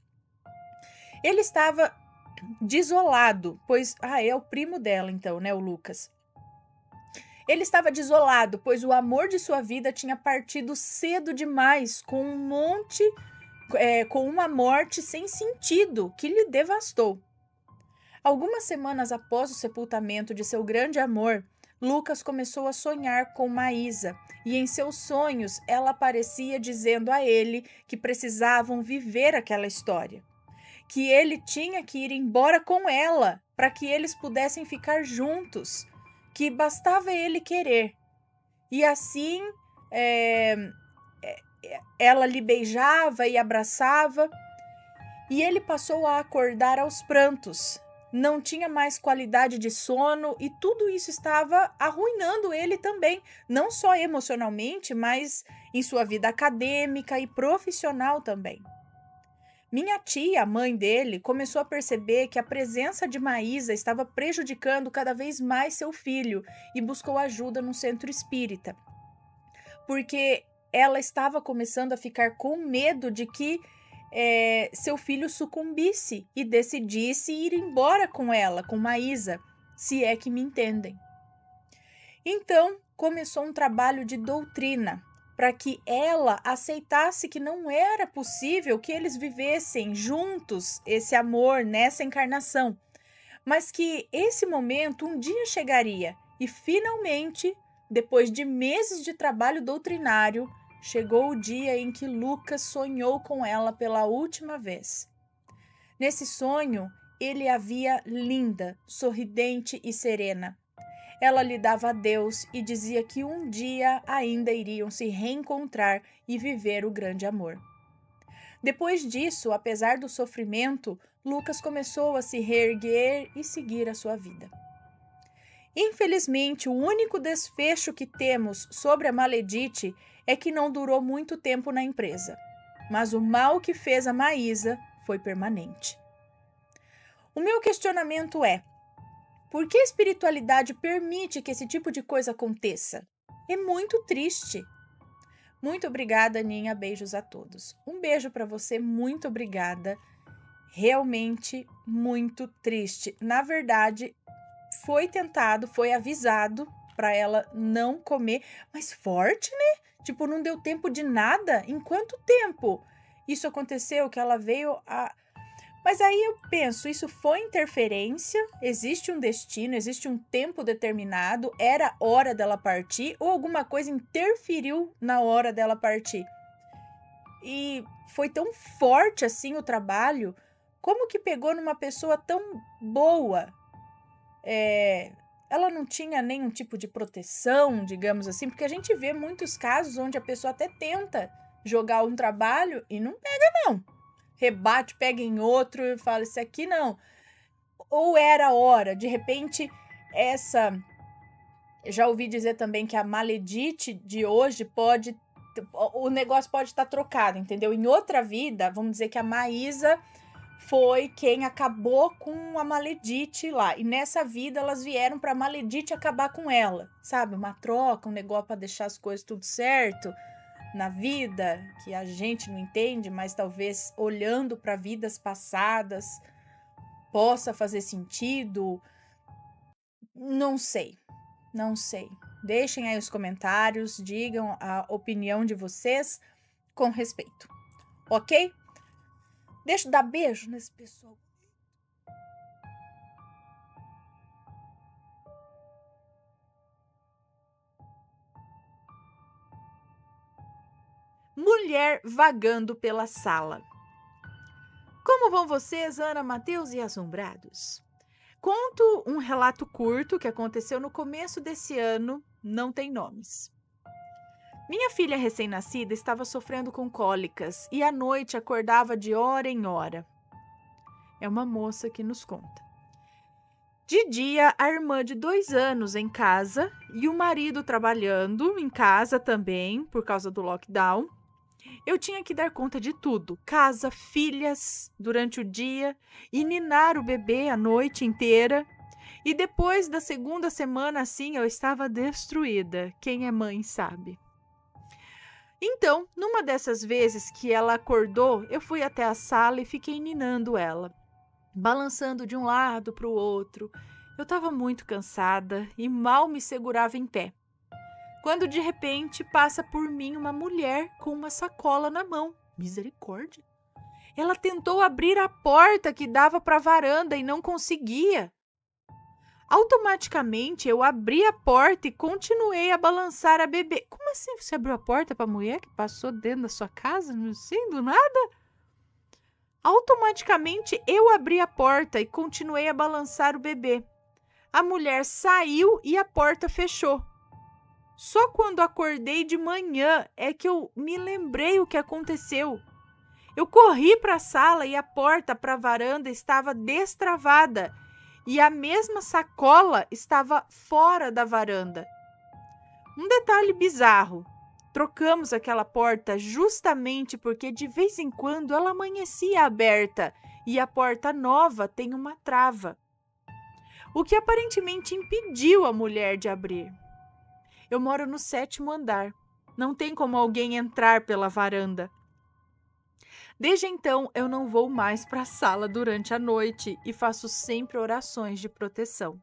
Ele estava desolado, pois é o primo dela então, né, o Lucas. Ele estava desolado, pois o amor de sua vida tinha partido cedo demais, com uma morte sem sentido que lhe devastou. Algumas semanas após o sepultamento de seu grande amor, Lucas começou a sonhar com Maísa, e em seus sonhos ela aparecia dizendo a ele que precisavam viver aquela história, que ele tinha que ir embora com ela para que eles pudessem ficar juntos, que bastava ele querer. E assim é, ela lhe beijava e abraçava, e ele passou a acordar aos prantos. Não tinha mais qualidade de sono e tudo isso estava arruinando ele também, não só emocionalmente, mas em sua vida acadêmica e profissional também. Minha tia, a mãe dele, começou a perceber que a presença de Maísa estava prejudicando cada vez mais seu filho e buscou ajuda no centro espírita, porque ela estava começando a ficar com medo de que seu filho sucumbisse e decidisse ir embora com ela, com Maísa, se é que me entendem. Então, começou um trabalho de doutrina para que ela aceitasse que não era possível que eles vivessem juntos esse amor nessa encarnação, mas que esse momento um dia chegaria e finalmente, depois de meses de trabalho doutrinário, chegou o dia em que Lucas sonhou com ela pela última vez. Nesse sonho, ele a via linda, sorridente e serena. Ela lhe dava adeus e dizia que um dia ainda iriam se reencontrar e viver o grande amor. Depois disso, apesar do sofrimento, Lucas começou a se reerguer e seguir a sua vida. Infelizmente, o único desfecho que temos sobre a Maledite é que não durou muito tempo na empresa, mas o mal que fez a Maísa foi permanente. O meu questionamento é: por que a espiritualidade permite que esse tipo de coisa aconteça? É muito triste. Muito obrigada, Aninha. Beijos a todos. Um beijo para você, muito obrigada. Realmente muito triste. Na verdade, foi avisado para ela não comer, mas forte, né? Tipo, não deu tempo de nada. Em quanto tempo isso aconteceu que ela veio a. Mas aí eu penso, isso foi interferência? Existe um destino, existe um tempo determinado, era hora dela partir ou alguma coisa interferiu na hora dela partir? E foi tão forte assim o trabalho, como que pegou numa pessoa tão boa? Ela não tinha nenhum tipo de proteção, digamos assim, porque a gente vê muitos casos onde a pessoa até tenta jogar um trabalho e não pega, não. Rebate, pega em outro e fala, isso aqui não. Ou era hora, de repente, essa. Já ouvi dizer também que a maledite de hoje pode. O negócio pode estar trocado, entendeu? Em outra vida, vamos dizer que a Maísa foi quem acabou com a Maledite lá. E nessa vida elas vieram para a Maledite acabar com ela, sabe? Uma troca, um negócio para deixar as coisas tudo certo na vida, que a gente não entende, mas talvez olhando para vidas passadas possa fazer sentido. Não sei, não sei. Deixem aí os comentários, digam a opinião de vocês com respeito, ok? Deixa eu dar beijo nesse pessoal. Mulher vagando pela sala. Como vão vocês, Ana, Matheus e assombrados? Conto um relato curto que aconteceu no começo desse ano, não tem nomes. Minha filha recém-nascida estava sofrendo com cólicas e à noite acordava de hora em hora. É uma moça que nos conta. De dia, a irmã de 2 anos em casa e o marido trabalhando em casa também, por causa do lockdown. Eu tinha que dar conta de tudo, casa, filhas, durante o dia, e ninar o bebê a noite inteira. E depois da segunda semana, assim, eu estava destruída. Quem é mãe sabe. Então, numa dessas vezes que ela acordou, eu fui até a sala e fiquei ninando ela, balançando de um lado para o outro. Eu estava muito cansada e mal me segurava em pé. Quando de repente passa por mim uma mulher com uma sacola na mão. Misericórdia! Ela tentou abrir a porta que dava para a varanda e não conseguia. Automaticamente eu abri a porta e continuei a balançar a bebê. Como assim você abriu a porta para a mulher que passou dentro da sua casa? Não sei, do nada? Automaticamente eu abri a porta e continuei a balançar o bebê. A mulher saiu e a porta fechou. Só quando acordei de manhã é que eu me lembrei o que aconteceu. Eu corri para a sala e a porta para a varanda estava destravada e a mesma sacola estava fora da varanda. Um detalhe bizarro. Trocamos aquela porta justamente porque de vez em quando ela amanhecia aberta e a porta nova tem uma trava, o que aparentemente impediu a mulher de abrir. Eu moro no 7º andar. Não tem como alguém entrar pela varanda. Desde então, eu não vou mais para a sala durante a noite e faço sempre orações de proteção.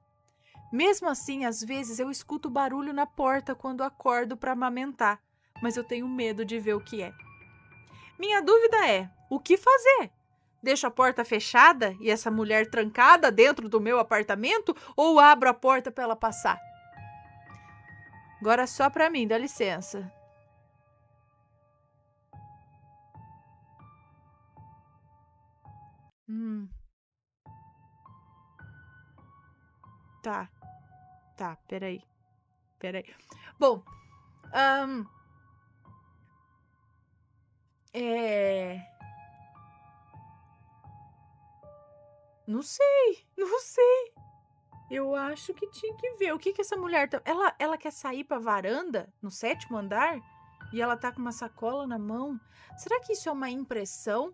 Mesmo assim, às vezes eu escuto barulho na porta quando acordo para amamentar, mas eu tenho medo de ver o que é. Minha dúvida é, o que fazer? Deixo a porta fechada e essa mulher trancada dentro do meu apartamento ou abro a porta para ela passar? Agora só para mim, dá licença. Hum, tá, peraí. Bom, ahn, é... Não sei, não sei. Eu acho que tinha que ver. O que que essa mulher tá... Ela quer sair pra varanda no 7º andar? E ela tá com uma sacola na mão? Será que isso é uma impressão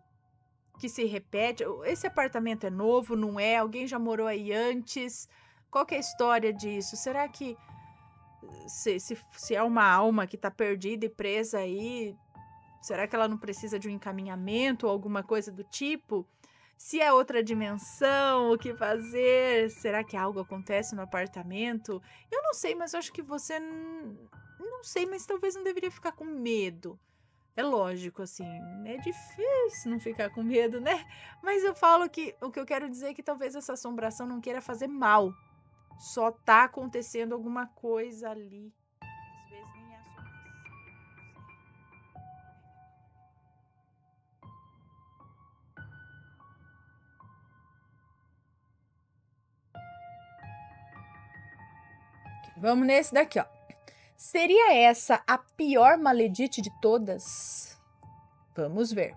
que se repete? Esse apartamento é novo, não é? Alguém já morou aí antes? Qual que é a história disso? Será que se é uma alma que tá perdida e presa aí, será que ela não precisa de um encaminhamento ou alguma coisa do tipo? Se é outra dimensão, o que fazer? Será que algo acontece no apartamento? Eu não sei, mas eu acho que você não sei, mas talvez não deveria ficar com medo. É lógico, assim, é difícil não ficar com medo, né? Mas eu falo que o que eu quero dizer é que talvez essa assombração não queira fazer mal. Só tá acontecendo alguma coisa ali. Às vezes nem é assombração. Vamos nesse daqui, ó. Seria essa a pior maledite de todas? Vamos ver.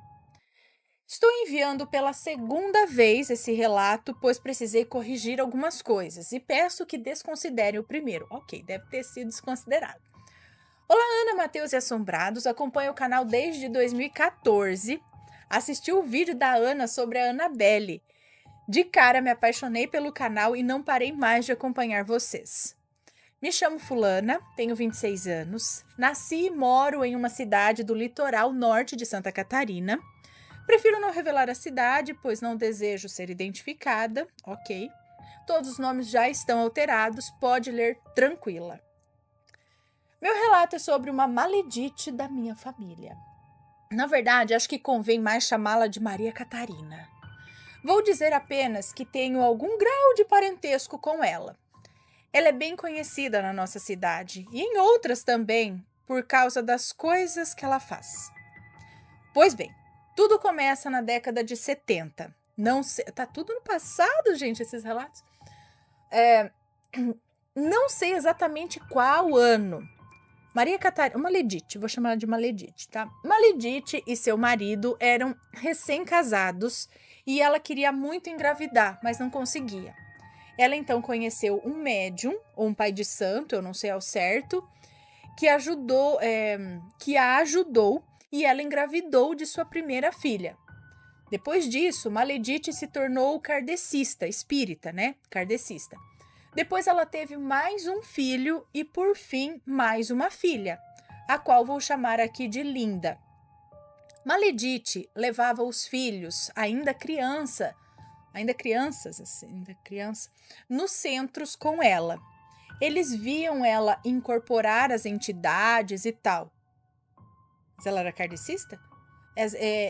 Estou enviando pela segunda vez esse relato, pois precisei corrigir algumas coisas e peço que desconsiderem o primeiro. Ok, deve ter sido desconsiderado. Olá, Ana, Matheus e Assombrados. Acompanho o canal desde 2014. Assisti o vídeo da Ana sobre a Annabelle. De cara me apaixonei pelo canal e não parei mais de acompanhar vocês. Me chamo Fulana, tenho 26 anos, nasci e moro em uma cidade do litoral norte de Santa Catarina. Prefiro não revelar a cidade, pois não desejo ser identificada, ok? Todos os nomes já estão alterados, pode ler tranquila. Meu relato é sobre uma maledite da minha família. Na verdade, acho que convém mais chamá-la de Maria Catarina. Vou dizer apenas que tenho algum grau de parentesco com ela. Ela é bem conhecida na nossa cidade e em outras também, por causa das coisas que ela faz. Pois bem, tudo começa na década de 70. Não sei, tá tudo no passado, gente, esses relatos. Não sei exatamente qual ano. Maria Catarina, Maledite, vou chamar ela de Maledite, tá? Maledite e seu marido eram recém-casados e ela queria muito engravidar, mas não conseguia. Ela então conheceu um médium, ou um pai de santo, eu não sei ao certo, que a ajudou e ela engravidou de sua primeira filha. Depois disso, Maledite se tornou kardecista, espírita, né? Kardecista. Depois ela teve mais um filho e, por fim, mais uma filha, a qual vou chamar aqui de Linda. Maledite levava os filhos, ainda criança, nos centros com ela. Eles viam ela incorporar as entidades e tal. Mas ela era kardecista?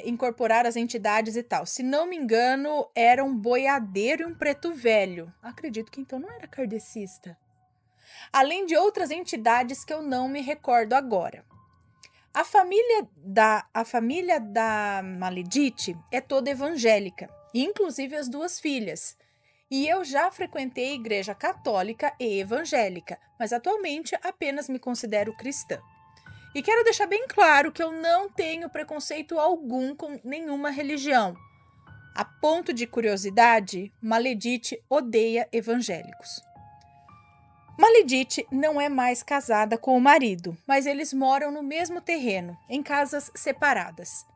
Incorporar as entidades e tal. Se não me engano, era um boiadeiro e um preto velho. Acredito que então não era kardecista. Além de outras entidades que eu não me recordo agora. A família da Maledite é toda evangélica, inclusive as duas filhas. E eu já frequentei a igreja católica e evangélica, mas atualmente apenas me considero cristã. E quero deixar bem claro que eu não tenho preconceito algum com nenhuma religião. A ponto de curiosidade, Maledite odeia evangélicos. Maledite não é mais casada com o marido, mas eles moram no mesmo terreno, em casas separadas.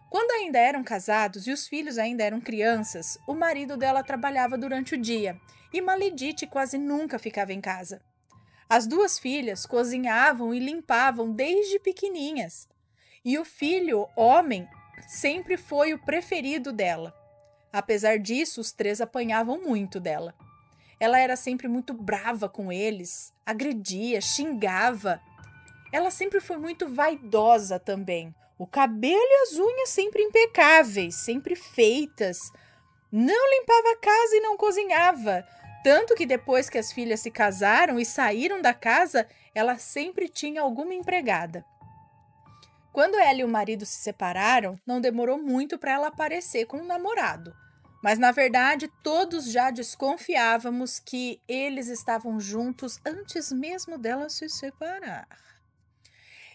Quando ainda eram casados e os filhos ainda eram crianças, o marido dela trabalhava durante o dia e Maledite quase nunca ficava em casa. As duas filhas cozinhavam e limpavam desde pequeninhas. E o filho, homem, sempre foi o preferido dela. Apesar disso, os três apanhavam muito dela. Ela era sempre muito brava com eles, agredia, xingava. Ela sempre foi muito vaidosa também. O cabelo e as unhas sempre impecáveis, sempre feitas. Não limpava a casa e não cozinhava. Tanto que depois que as filhas se casaram e saíram da casa, ela sempre tinha alguma empregada. Quando ela e o marido se separaram, não demorou muito para ela aparecer com um namorado. Mas, na verdade, todos já desconfiávamos que eles estavam juntos antes mesmo dela se separar.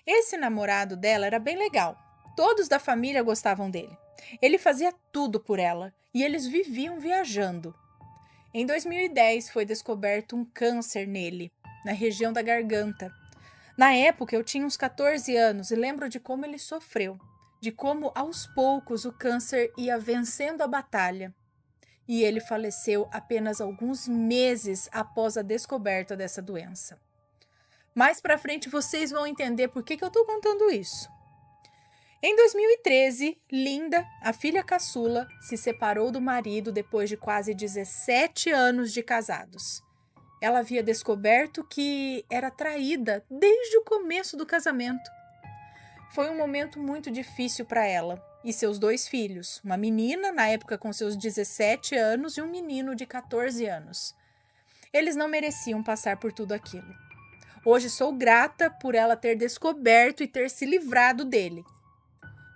Esse namorado dela era bem legal. Todos da família gostavam dele. Ele fazia tudo por ela e eles viviam viajando. Em 2010 foi descoberto um câncer nele, na região da garganta. Na época eu tinha uns 14 anos e lembro de como ele sofreu, de como aos poucos o câncer ia vencendo a batalha. E ele faleceu apenas alguns meses após a descoberta dessa doença. Mais pra frente vocês vão entender por que eu tô contando isso. Em 2013, Linda, a filha caçula, se separou do marido depois de quase 17 anos de casados. Ela havia descoberto que era traída desde o começo do casamento. Foi um momento muito difícil para ela e seus dois filhos, uma menina, na época com seus 17 anos, e um menino de 14 anos. Eles não mereciam passar por tudo aquilo. Hoje sou grata por ela ter descoberto e ter se livrado dele.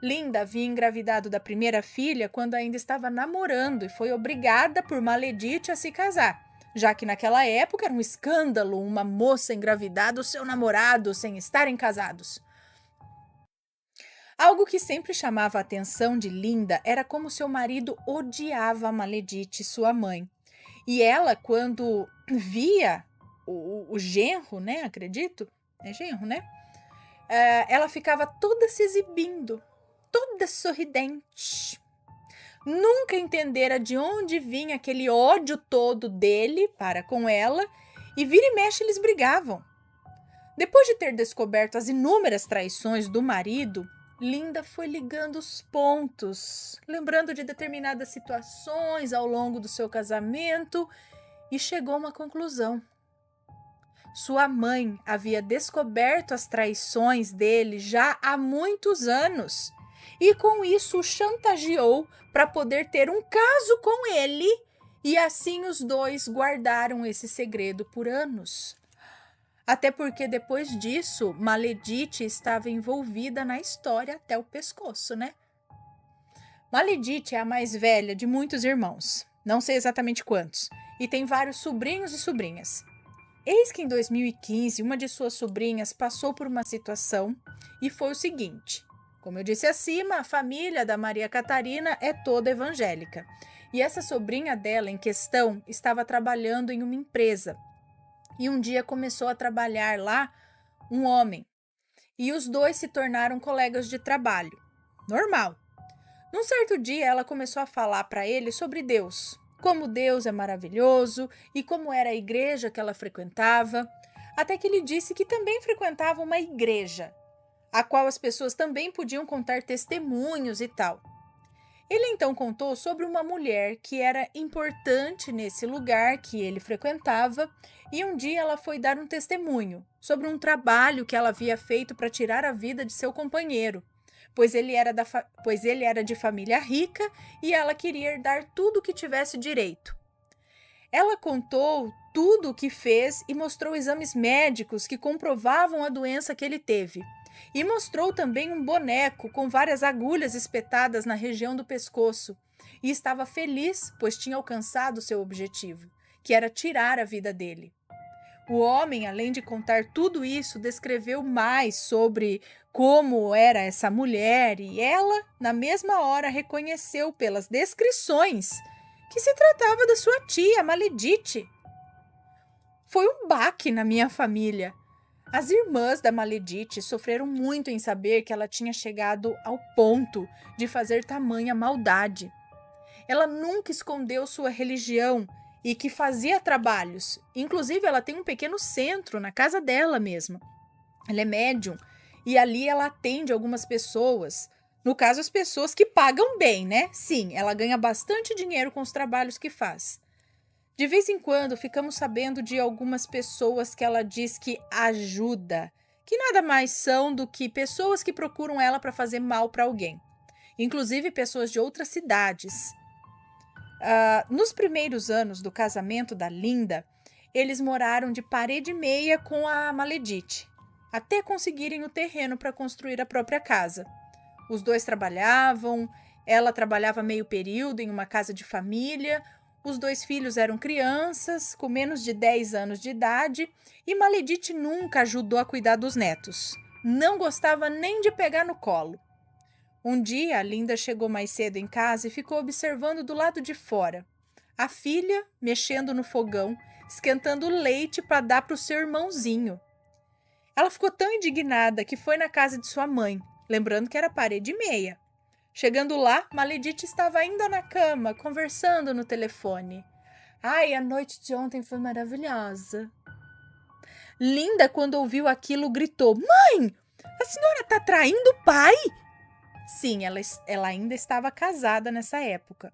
Linda havia engravidado da primeira filha quando ainda estava namorando e foi obrigada por Maledite a se casar, já que naquela época era um escândalo uma moça engravidar do seu namorado sem estarem casados. Algo que sempre chamava a atenção de Linda era como seu marido odiava Maledite, sua mãe. E ela, quando via o genro, né, acredito, é genro, né? Ela ficava toda se exibindo, toda sorridente. Nunca entendera de onde vinha aquele ódio todo dele para com ela e vira e mexe eles brigavam. Depois de ter descoberto as inúmeras traições do marido, Linda foi ligando os pontos, lembrando de determinadas situações ao longo do seu casamento e chegou a uma conclusão. Sua mãe havia descoberto as traições dele já há muitos anos e com isso o chantageou para poder ter um caso com ele e assim os dois guardaram esse segredo por anos. Até porque depois disso, Maledite estava envolvida na história até o pescoço, né? Maledite é a mais velha de muitos irmãos, não sei exatamente quantos, e tem vários sobrinhos e sobrinhas. Eis que em 2015, uma de suas sobrinhas passou por uma situação e foi o seguinte. Como eu disse acima, a família da Maria Catarina é toda evangélica. E essa sobrinha dela em questão estava trabalhando em uma empresa. E um dia começou a trabalhar lá um homem. E os dois se tornaram colegas de trabalho. Normal. Num certo dia, ela começou a falar para ele sobre Deus, como Deus é maravilhoso e como era a igreja que ela frequentava, até que ele disse que também frequentava uma igreja, a qual as pessoas também podiam contar testemunhos e tal. Ele então contou sobre uma mulher que era importante nesse lugar que ele frequentava e um dia ela foi dar um testemunho sobre um trabalho que ela havia feito para tirar a vida de seu companheiro, pois ele era de família rica e ela queria herdar tudo o que tivesse direito. Ela contou tudo o que fez e mostrou exames médicos que comprovavam a doença que ele teve. E mostrou também um boneco com várias agulhas espetadas na região do pescoço. E estava feliz, pois tinha alcançado seu objetivo, que era tirar a vida dele. O homem, além de contar tudo isso, descreveu mais sobre como era essa mulher e ela, na mesma hora, reconheceu pelas descrições que se tratava da sua tia, Maledite. Foi um baque na minha família. As irmãs da Maledite sofreram muito em saber que ela tinha chegado ao ponto de fazer tamanha maldade. Ela nunca escondeu sua religião e que fazia trabalhos. Inclusive, ela tem um pequeno centro na casa dela mesma. Ela é médium e ali ela atende algumas pessoas. No caso, as pessoas que pagam bem, né? Sim, ela ganha bastante dinheiro com os trabalhos que faz. De vez em quando, ficamos sabendo de algumas pessoas que ela diz que ajuda, que nada mais são do que pessoas que procuram ela para fazer mal para alguém, inclusive pessoas de outras cidades. Nos primeiros anos do casamento da Linda, eles moraram de parede e meia com a Maledite, até conseguirem o terreno para construir a própria casa. Os dois trabalhavam, ela trabalhava meio período em uma casa de família, os dois filhos eram crianças, com menos de 10 anos de idade, e Maledite nunca ajudou a cuidar dos netos. Não gostava nem de pegar no colo. Um dia, a Linda chegou mais cedo em casa e ficou observando do lado de fora. A filha, mexendo no fogão, esquentando leite para dar para o seu irmãozinho. Ela ficou tão indignada que foi na casa de sua mãe, lembrando que era parede e meia. Chegando lá, Maledite estava ainda na cama, conversando no telefone. Ai, a noite de ontem foi maravilhosa. Linda, quando ouviu aquilo, gritou: Mãe, a senhora está traindo o pai? Sim, ela ainda estava casada nessa época.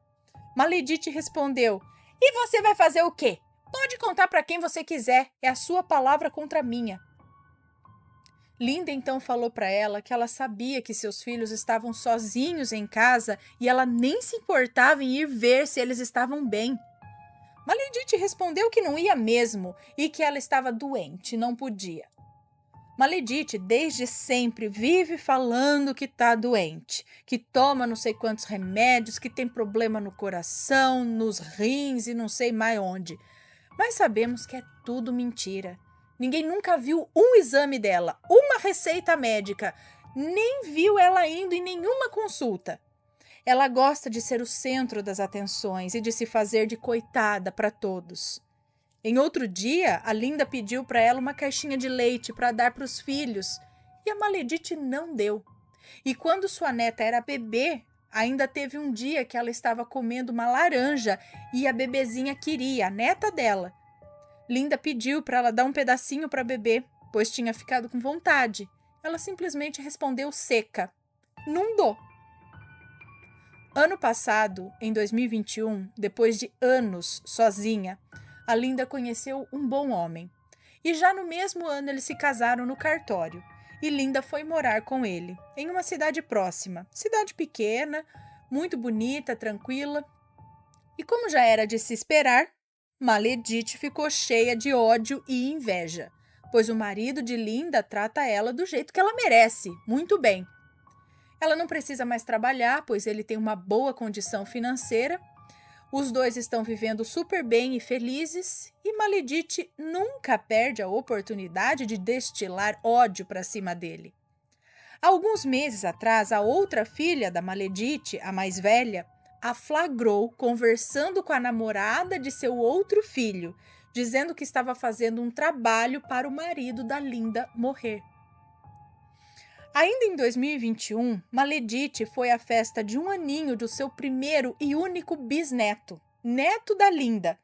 Maledite respondeu: E você vai fazer o quê? Pode contar para quem você quiser, é a sua palavra contra a minha. Linda então falou para ela que ela sabia que seus filhos estavam sozinhos em casa e ela nem se importava em ir ver se eles estavam bem. Maledite respondeu que não ia mesmo e que ela estava doente, não podia. Maledite, desde sempre, vive falando que está doente, que toma não sei quantos remédios, que tem problema no coração, nos rins e não sei mais onde. Mas sabemos que é tudo mentira. Ninguém nunca viu um exame dela, uma receita médica, nem viu ela indo em nenhuma consulta. Ela gosta de ser o centro das atenções e de se fazer de coitada para todos. Em outro dia, a Linda pediu para ela uma caixinha de leite para dar para os filhos e a Maledite não deu. E quando sua neta era bebê, ainda teve um dia que ela estava comendo uma laranja e a bebezinha queria, a neta dela. Linda pediu para ela dar um pedacinho para beber, pois tinha ficado com vontade. Ela simplesmente respondeu seca: Não dou. Ano passado, em 2021, depois de anos sozinha, a Linda conheceu um bom homem. E já no mesmo ano eles se casaram no cartório. E Linda foi morar com ele, em uma cidade próxima. Cidade pequena, muito bonita, tranquila. E como já era de se esperar, Maledite ficou cheia de ódio e inveja, pois o marido de Linda trata ela do jeito que ela merece, muito bem. Ela não precisa mais trabalhar, pois ele tem uma boa condição financeira. Os dois estão vivendo super bem e felizes, e Maledite nunca perde a oportunidade de destilar ódio para cima dele. Alguns meses atrás, a outra filha da Maledite, a mais velha, a flagrou conversando com a namorada de seu outro filho, dizendo que estava fazendo um trabalho para o marido da Linda morrer. Ainda em 2021, Maledite foi à festa de 1 aninho do seu primeiro e único bisneto, neto da Linda.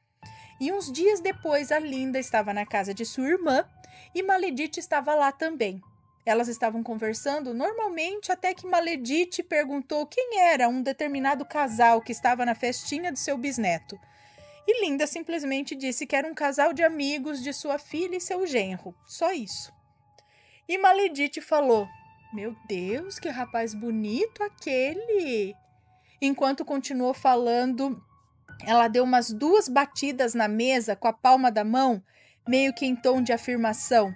E uns dias depois, a Linda estava na casa de sua irmã e Maledite estava lá também. Elas estavam conversando normalmente até que Maledite perguntou quem era um determinado casal que estava na festinha do seu bisneto. E Linda simplesmente disse que era um casal de amigos de sua filha e seu genro, só isso. E Maledite falou: "Meu Deus, que rapaz bonito aquele!" Enquanto continuou falando, ela deu umas 2 batidas na mesa com a palma da mão, meio que em tom de afirmação.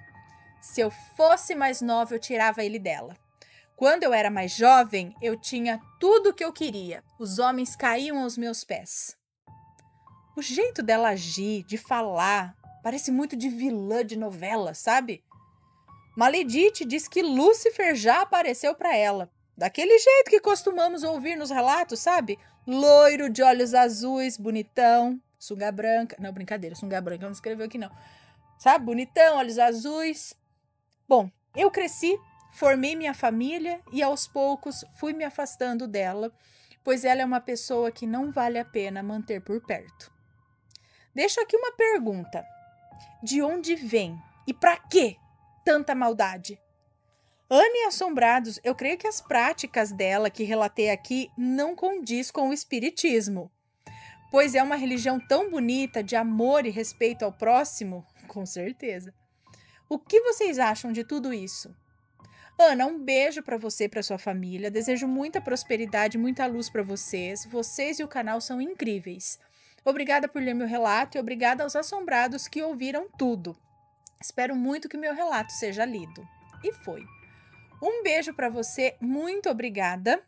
Se eu fosse mais nova, eu tirava ele dela. Quando eu era mais jovem, eu tinha tudo o que eu queria. Os homens caíam aos meus pés. O jeito dela agir, de falar, parece muito de vilã de novela, sabe? Maledite diz que Lúcifer já apareceu para ela. Daquele jeito que costumamos ouvir nos relatos, sabe? Loiro, de olhos azuis, bonitão, sunga branca. Não, brincadeira, sunga branca não escreveu aqui não. Sabe? Bonitão, olhos azuis. Bom, eu cresci, formei minha família e aos poucos fui me afastando dela, pois ela é uma pessoa que não vale a pena manter por perto. Deixo aqui uma pergunta. De onde vem e para quê tanta maldade? Ana e Assombrados, eu creio que as práticas dela que relatei aqui não condiz com o espiritismo, pois é uma religião tão bonita de amor e respeito ao próximo, com certeza. O que vocês acham de tudo isso? Ana, um beijo para você e para sua família. Desejo muita prosperidade, muita luz para vocês. Vocês e o canal são incríveis. Obrigada por ler meu relato e obrigada aos assombrados que ouviram tudo. Espero muito que meu relato seja lido. E foi. Um beijo para você, muito obrigada.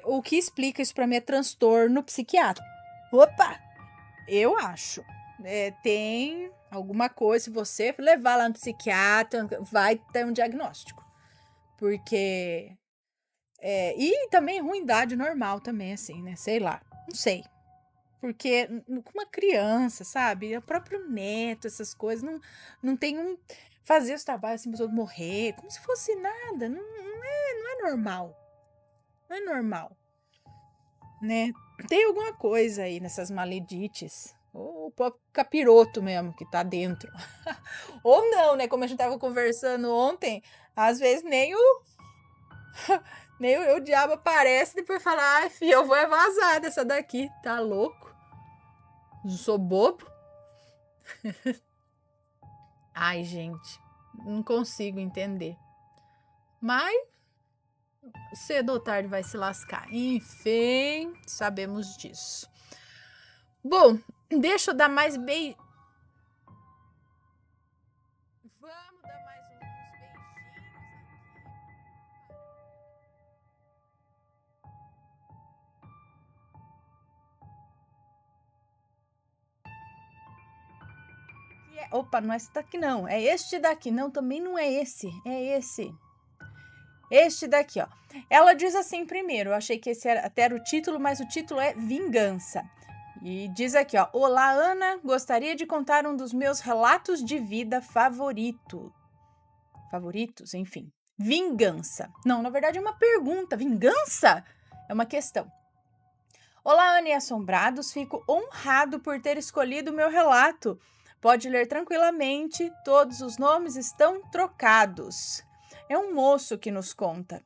O que explica isso para mim é transtorno psiquiátrico. Opa! Eu acho. Tem alguma coisa, se você levar lá no psiquiatra, vai ter um diagnóstico. Porque... e também ruindade normal também, assim, né? Sei lá, não sei. Porque com uma criança, sabe? O próprio neto, essas coisas, não tem fazer os trabalhos assim, para os outros morrer, como se fosse nada. Não é normal. Não é normal. Né? Tem alguma coisa aí nessas maledites. Ou o próprio capiroto mesmo que tá dentro. Ou não, né? Como a gente tava conversando ontem, às vezes nem o diabo aparece e depois fala: "Ai, filho, eu vou vazar dessa daqui." Tá louco? Não sou bobo? Ai, gente, não consigo entender. Mas cedo ou tarde vai se lascar. Enfim, sabemos disso. Bom, deixa eu dar mais beijo. Vamos dar mais uns beijinhos aqui. Opa, não é esse daqui não. É este daqui. Não, também não é esse. É esse. Este daqui, ó. Ela diz assim primeiro. Eu achei que esse até era o título, mas o título é Vingança. E diz aqui, ó: "Olá, Ana, gostaria de contar um dos meus relatos de vida favoritos, enfim. Vingança." Não, na verdade é uma pergunta. Vingança? É uma questão. "Olá, Ana e Assombrados, fico honrado por ter escolhido o meu relato. Pode ler tranquilamente, todos os nomes estão trocados." É um moço que nos conta.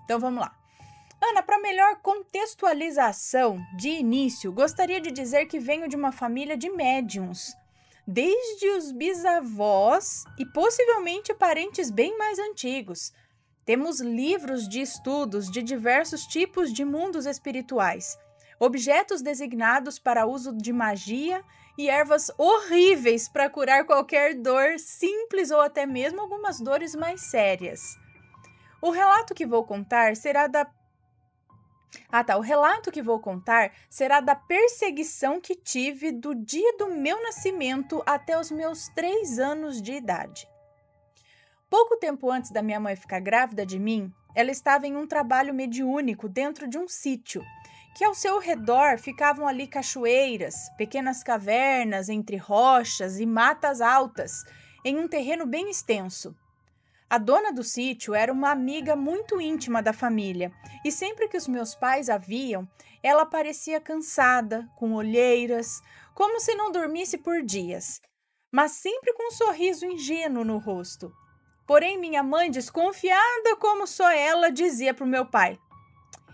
Então vamos lá. "Ana, para melhor contextualização de início, gostaria de dizer que venho de uma família de médiuns, desde os bisavós e possivelmente parentes bem mais antigos. Temos livros de estudos de diversos tipos de mundos espirituais. objetos designados para uso de magia e ervas horríveis para curar qualquer dor simples ou até mesmo algumas dores mais sérias. O relato que vou contar será da O relato que vou contar será da perseguição que tive do dia do meu nascimento até os meus 3 anos de idade. Pouco tempo antes da minha mãe ficar grávida de mim, ela estava em um trabalho mediúnico dentro de um sítio, que ao seu redor ficavam ali cachoeiras, pequenas cavernas entre rochas e matas altas, em um terreno bem extenso. A dona do sítio era uma amiga muito íntima da família, e sempre que os meus pais a viam, ela parecia cansada, com olheiras, como se não dormisse por dias, mas sempre com um sorriso ingênuo no rosto. Porém, minha mãe, desconfiada como só ela, dizia para o meu pai: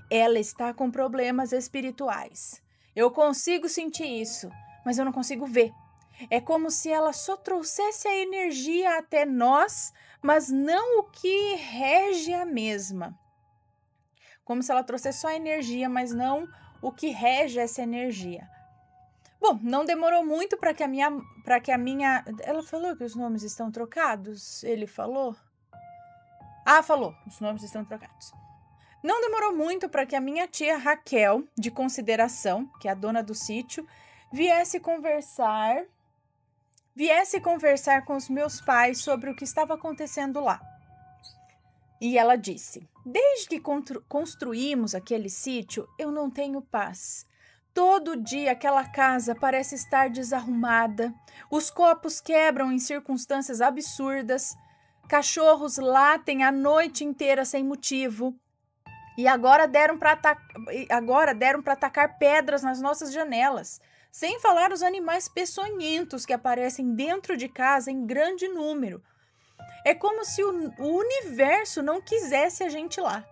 ela está com problemas espirituais. Eu consigo sentir isso, mas eu não consigo ver. É como se ela só trouxesse a energia até nós, mas não o que rege a mesma. Como se ela trouxesse só a energia, mas não o que rege essa energia. Bom, não demorou muito para que a minha... Ela falou que os nomes estão trocados? Ele falou? Falou, os nomes estão trocados. Não demorou muito para que a minha tia Raquel, de consideração, que é a dona do sítio, viesse conversar com os meus pais sobre o que estava acontecendo lá. E ela disse: desde que construímos aquele sítio, eu não tenho paz. Todo dia aquela casa parece estar desarrumada, os copos quebram em circunstâncias absurdas, cachorros latem a noite inteira sem motivo, e agora deram para atacar pedras nas nossas janelas, sem falar os animais peçonhentos que aparecem dentro de casa em grande número. É como se o universo não quisesse a gente lá.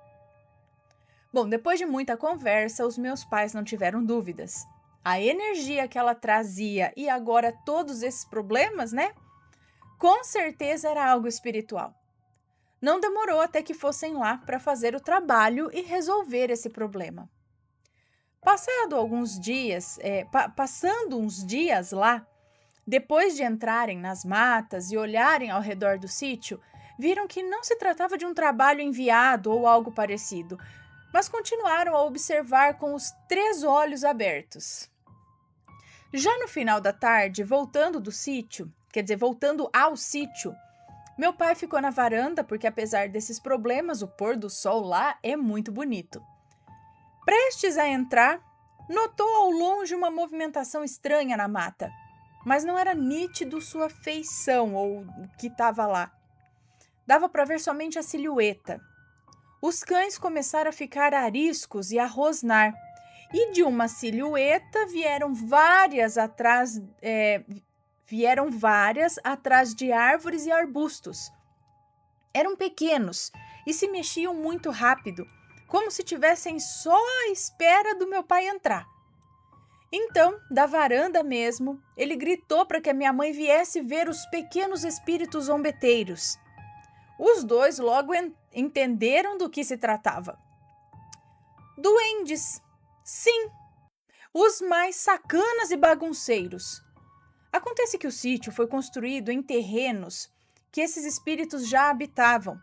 Bom, depois de muita conversa, os meus pais não tiveram dúvidas. A energia que ela trazia e agora todos esses problemas, né? Com certeza era algo espiritual. Não demorou até que fossem lá para fazer o trabalho e resolver esse problema. Passando uns dias lá, depois de entrarem nas matas e olharem ao redor do sítio, viram que não se tratava de um trabalho enviado ou algo parecido, mas continuaram a observar com os 3 olhos abertos. Já no final da tarde, voltando ao sítio, meu pai ficou na varanda porque, apesar desses problemas, o pôr do sol lá é muito bonito. Prestes a entrar, notou ao longe uma movimentação estranha na mata, mas não era nítido sua feição ou o que estava lá. Dava para ver somente a silhueta. Os cães começaram a ficar ariscos e a rosnar, e de uma silhueta vieram várias atrás de árvores e arbustos. Eram pequenos e se mexiam muito rápido, como se tivessem só à espera do meu pai entrar. Então, da varanda mesmo, ele gritou para que a minha mãe viesse ver os pequenos espíritos zombeteiros. Os dois logo entenderam do que se tratava. Duendes, sim, os mais sacanas e bagunceiros. Acontece que o sítio foi construído em terrenos que esses espíritos já habitavam,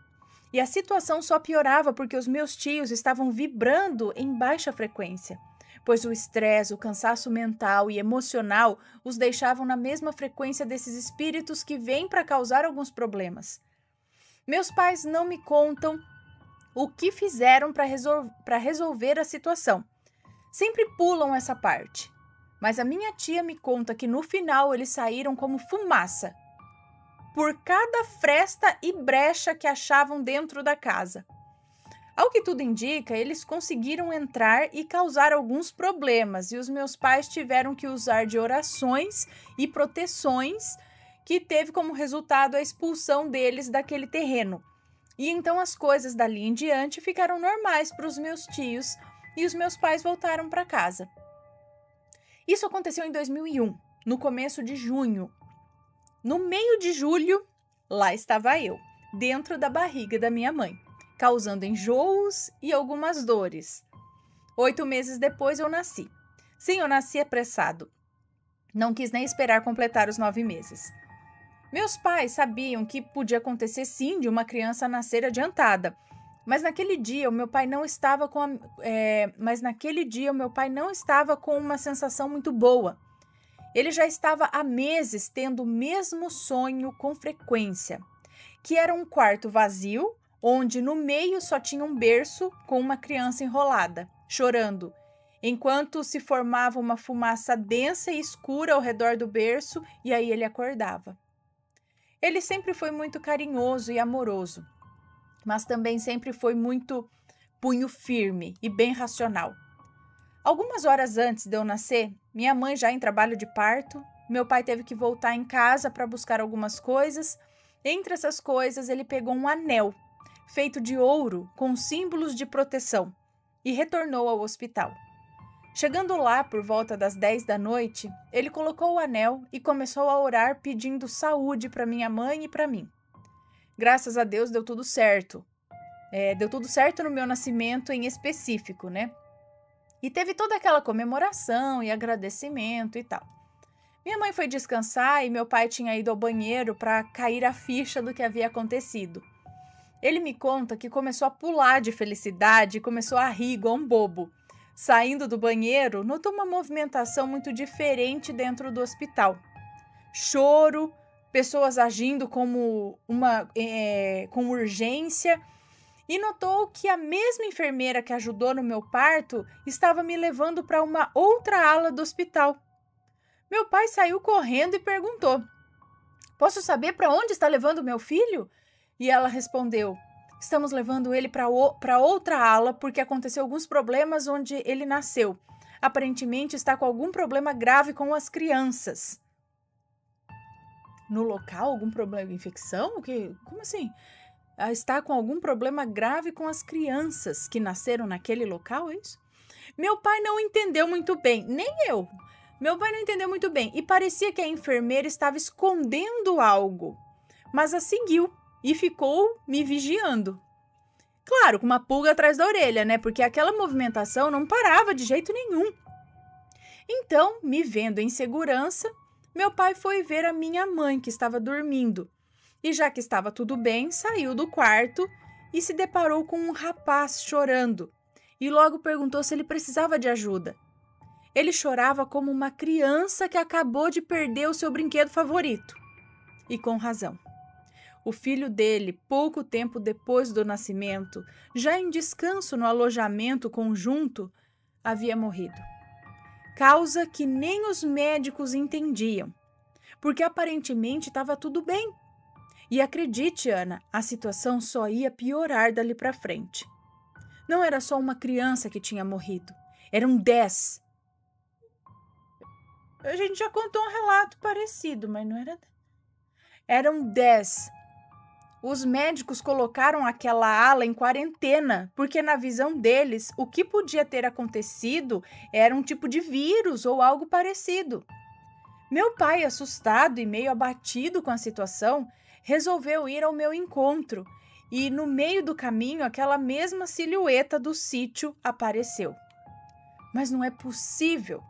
e a situação só piorava porque os meus tios estavam vibrando em baixa frequência, pois o estresse, o cansaço mental e emocional os deixavam na mesma frequência desses espíritos que vêm para causar alguns problemas. Meus pais não me contam o que fizeram para resolver a situação. Sempre pulam essa parte. Mas a minha tia me conta que no final eles saíram como fumaça, por cada fresta e brecha que achavam dentro da casa. Ao que tudo indica, eles conseguiram entrar e causar alguns problemas, e os meus pais tiveram que usar de orações e proteções, que teve como resultado a expulsão deles daquele terreno. E então as coisas dali em diante ficaram normais para os meus tios e os meus pais voltaram para casa. Isso aconteceu em 2001, no começo de junho. No meio de julho, lá estava eu, dentro da barriga da minha mãe, causando enjoos e algumas dores. 8 meses depois eu nasci. Sim, eu nasci apressado. Não quis nem esperar completar os 9 meses. Meus pais sabiam que podia acontecer sim de uma criança nascer adiantada. Mas naquele dia o meu pai não estava com uma sensação muito boa. Ele já estava há meses tendo o mesmo sonho com frequência, que era um quarto vazio, onde no meio só tinha um berço com uma criança enrolada, chorando, enquanto se formava uma fumaça densa e escura ao redor do berço, e aí ele acordava. Ele sempre foi muito carinhoso e amoroso, mas também sempre foi muito punho firme e bem racional. Algumas horas antes de eu nascer, minha mãe já em trabalho de parto, meu pai teve que voltar em casa para buscar algumas coisas. Entre essas coisas, ele pegou um anel feito de ouro com símbolos de proteção e retornou ao hospital. Chegando lá por volta das 10 da noite, ele colocou o anel e começou a orar pedindo saúde para minha mãe e para mim. Graças a Deus deu tudo certo. Deu tudo certo no meu nascimento em específico, né? E teve toda aquela comemoração e agradecimento e tal. Minha mãe foi descansar e meu pai tinha ido ao banheiro para cair a ficha do que havia acontecido. Ele me conta que começou a pular de felicidade e começou a rir igual um bobo. Saindo do banheiro, notou uma movimentação muito diferente dentro do hospital. Choro, pessoas agindo com urgência, e notou que a mesma enfermeira que ajudou no meu parto estava me levando para uma outra ala do hospital. Meu pai saiu correndo e perguntou: "Posso saber para onde está levando meu filho?" E ela respondeu: "Estamos levando ele para outra ala porque aconteceu alguns problemas onde ele nasceu. Aparentemente está com algum problema grave com as crianças." No local, algum problema, infecção? O quê? Como assim? Está com algum problema grave com as crianças que nasceram naquele local, é isso? Meu pai não entendeu muito bem, nem eu. Meu pai não entendeu muito bem e parecia que a enfermeira estava escondendo algo, mas a seguiu e ficou me vigiando. Claro, com uma pulga atrás da orelha, né? Porque aquela movimentação não parava de jeito nenhum. Então, me vendo em segurança, meu pai foi ver a minha mãe, que estava dormindo. E já que estava tudo bem, saiu do quarto e se deparou com um rapaz chorando. E logo perguntou se ele precisava de ajuda. Ele chorava como uma criança que acabou de perder o seu brinquedo favorito. E com razão. O filho dele, pouco tempo depois do nascimento, já em descanso no alojamento conjunto, havia morrido. Causa que nem os médicos entendiam, porque aparentemente estava tudo bem. E acredite, Ana, a situação só ia piorar dali para frente. Não era só uma criança que tinha morrido, eram 10. A gente já contou um relato parecido, mas não era. Eram 10. Os médicos colocaram aquela ala em quarentena, porque na visão deles, o que podia ter acontecido era um tipo de vírus ou algo parecido. Meu pai, assustado e meio abatido com a situação, resolveu ir ao meu encontro e, no meio do caminho, aquela mesma silhueta do sítio apareceu. Mas não é possível,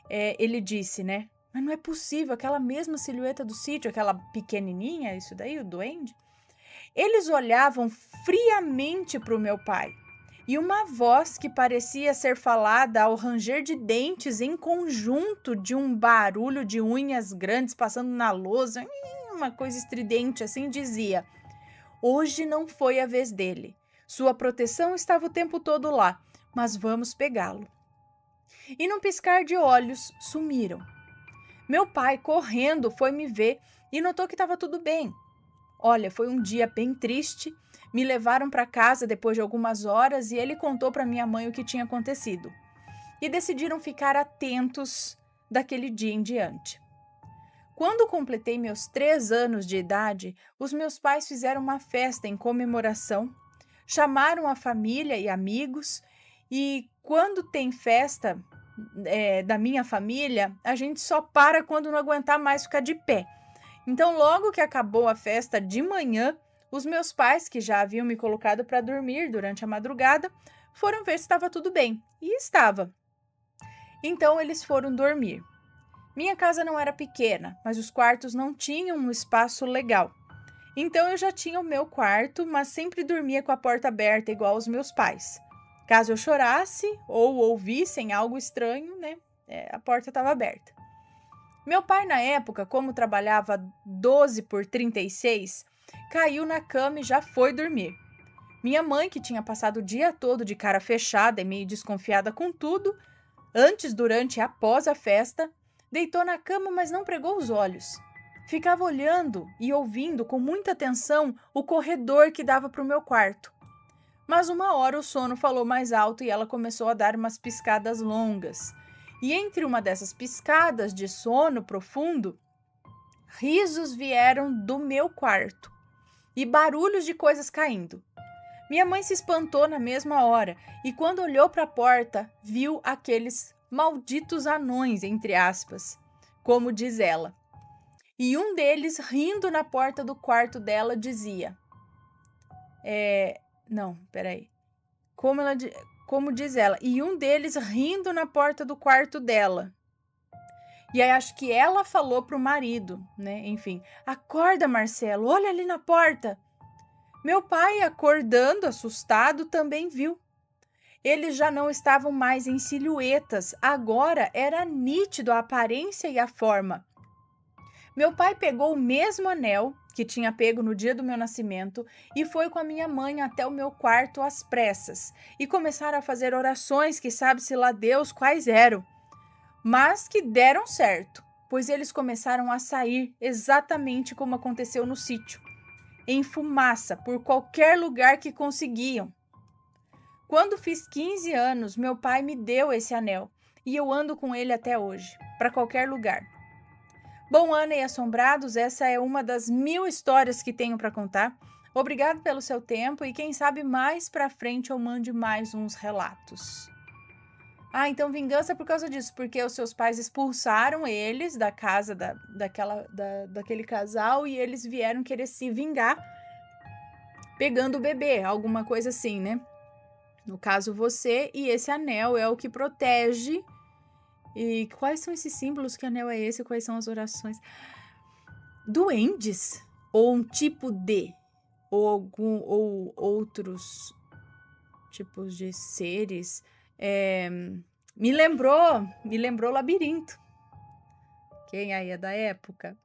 ele disse, né? Mas não é possível, aquela mesma silhueta do sítio, aquela pequenininha, isso daí, o duende? Eles olhavam friamente para o meu pai e uma voz que parecia ser falada ao ranger de dentes em conjunto de um barulho de unhas grandes passando na lousa, uma coisa estridente assim, dizia: "Hoje não foi a vez dele. Sua proteção estava o tempo todo lá, mas vamos pegá-lo." E num piscar de olhos, sumiram. Meu pai, correndo, foi me ver e notou que estava tudo bem. Olha, foi um dia bem triste. Me levaram para casa depois de algumas horas e ele contou para minha mãe o que tinha acontecido. E decidiram ficar atentos daquele dia em diante. Quando completei meus 3 anos de idade, os meus pais fizeram uma festa em comemoração, chamaram a família e amigos, e quando tem festa da minha família, a gente só para quando não aguentar mais ficar de pé. Então, logo que acabou a festa de manhã, os meus pais, que já haviam me colocado para dormir durante a madrugada, foram ver se estava tudo bem. E estava. Então eles foram dormir. Minha casa não era pequena, mas os quartos não tinham um espaço legal. Então eu já tinha o meu quarto, mas sempre dormia com a porta aberta, igual os meus pais. Caso eu chorasse ou ouvissem algo estranho, né, a porta estava aberta. Meu pai, na época, como trabalhava 12 por 36, caiu na cama e já foi dormir. Minha mãe, que tinha passado o dia todo de cara fechada e meio desconfiada com tudo, antes, durante e após a festa, deitou na cama, mas não pregou os olhos. Ficava olhando e ouvindo com muita atenção o corredor que dava para o meu quarto. Mas uma hora o sono falou mais alto e ela começou a dar umas piscadas longas. E entre uma dessas piscadas de sono profundo, risos vieram do meu quarto e barulhos de coisas caindo. Minha mãe se espantou na mesma hora e, quando olhou para a porta, viu aqueles malditos anões, entre aspas, como diz ela. E um deles, rindo na porta do quarto dela, dizia... Como diz ela. E um deles rindo na porta do quarto dela. E aí acho que ela falou pro marido, né? Enfim, acorda, Marcelo, olha ali na porta. Meu pai, acordando, assustado, também viu. Eles já não estavam mais em silhuetas, agora era nítido a aparência e a forma. Meu pai pegou o mesmo anel que tinha pego no dia do meu nascimento e foi com a minha mãe até o meu quarto às pressas e começaram a fazer orações que sabe-se lá Deus quais eram, mas que deram certo, pois eles começaram a sair exatamente como aconteceu no sítio, em fumaça por qualquer lugar que conseguiam. Quando fiz 15 anos, meu pai me deu esse anel e eu ando com ele até hoje, para qualquer lugar. Bom, Ana e Assombrados, essa é uma das 1000 histórias que tenho para contar. Obrigado pelo seu tempo e quem sabe mais para frente eu mande mais uns relatos. Então vingança por causa disso, porque os seus pais expulsaram eles da casa daquele casal e eles vieram querer se vingar pegando o bebê, alguma coisa assim, né? No caso você, e esse anel é o que protege. E quais são esses símbolos? Que anel é esse? Quais são as orações? Duendes? Ou um tipo de? Ou outros tipos de seres? Me lembrou Labirinto. Quem aí é da época?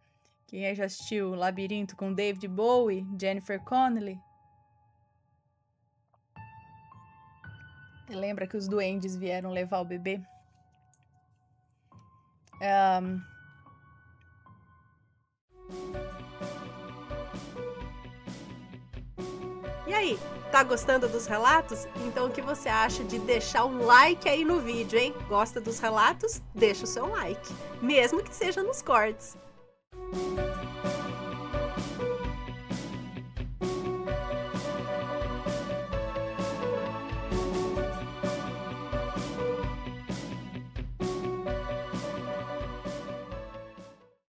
Quem aí já assistiu Labirinto com David Bowie, Jennifer Connelly? Lembra que os duendes vieram levar o bebê? E aí, tá gostando dos relatos? Então o que você acha de deixar um like aí no vídeo, hein? Gosta dos relatos? Deixa o seu like, mesmo que seja nos cortes.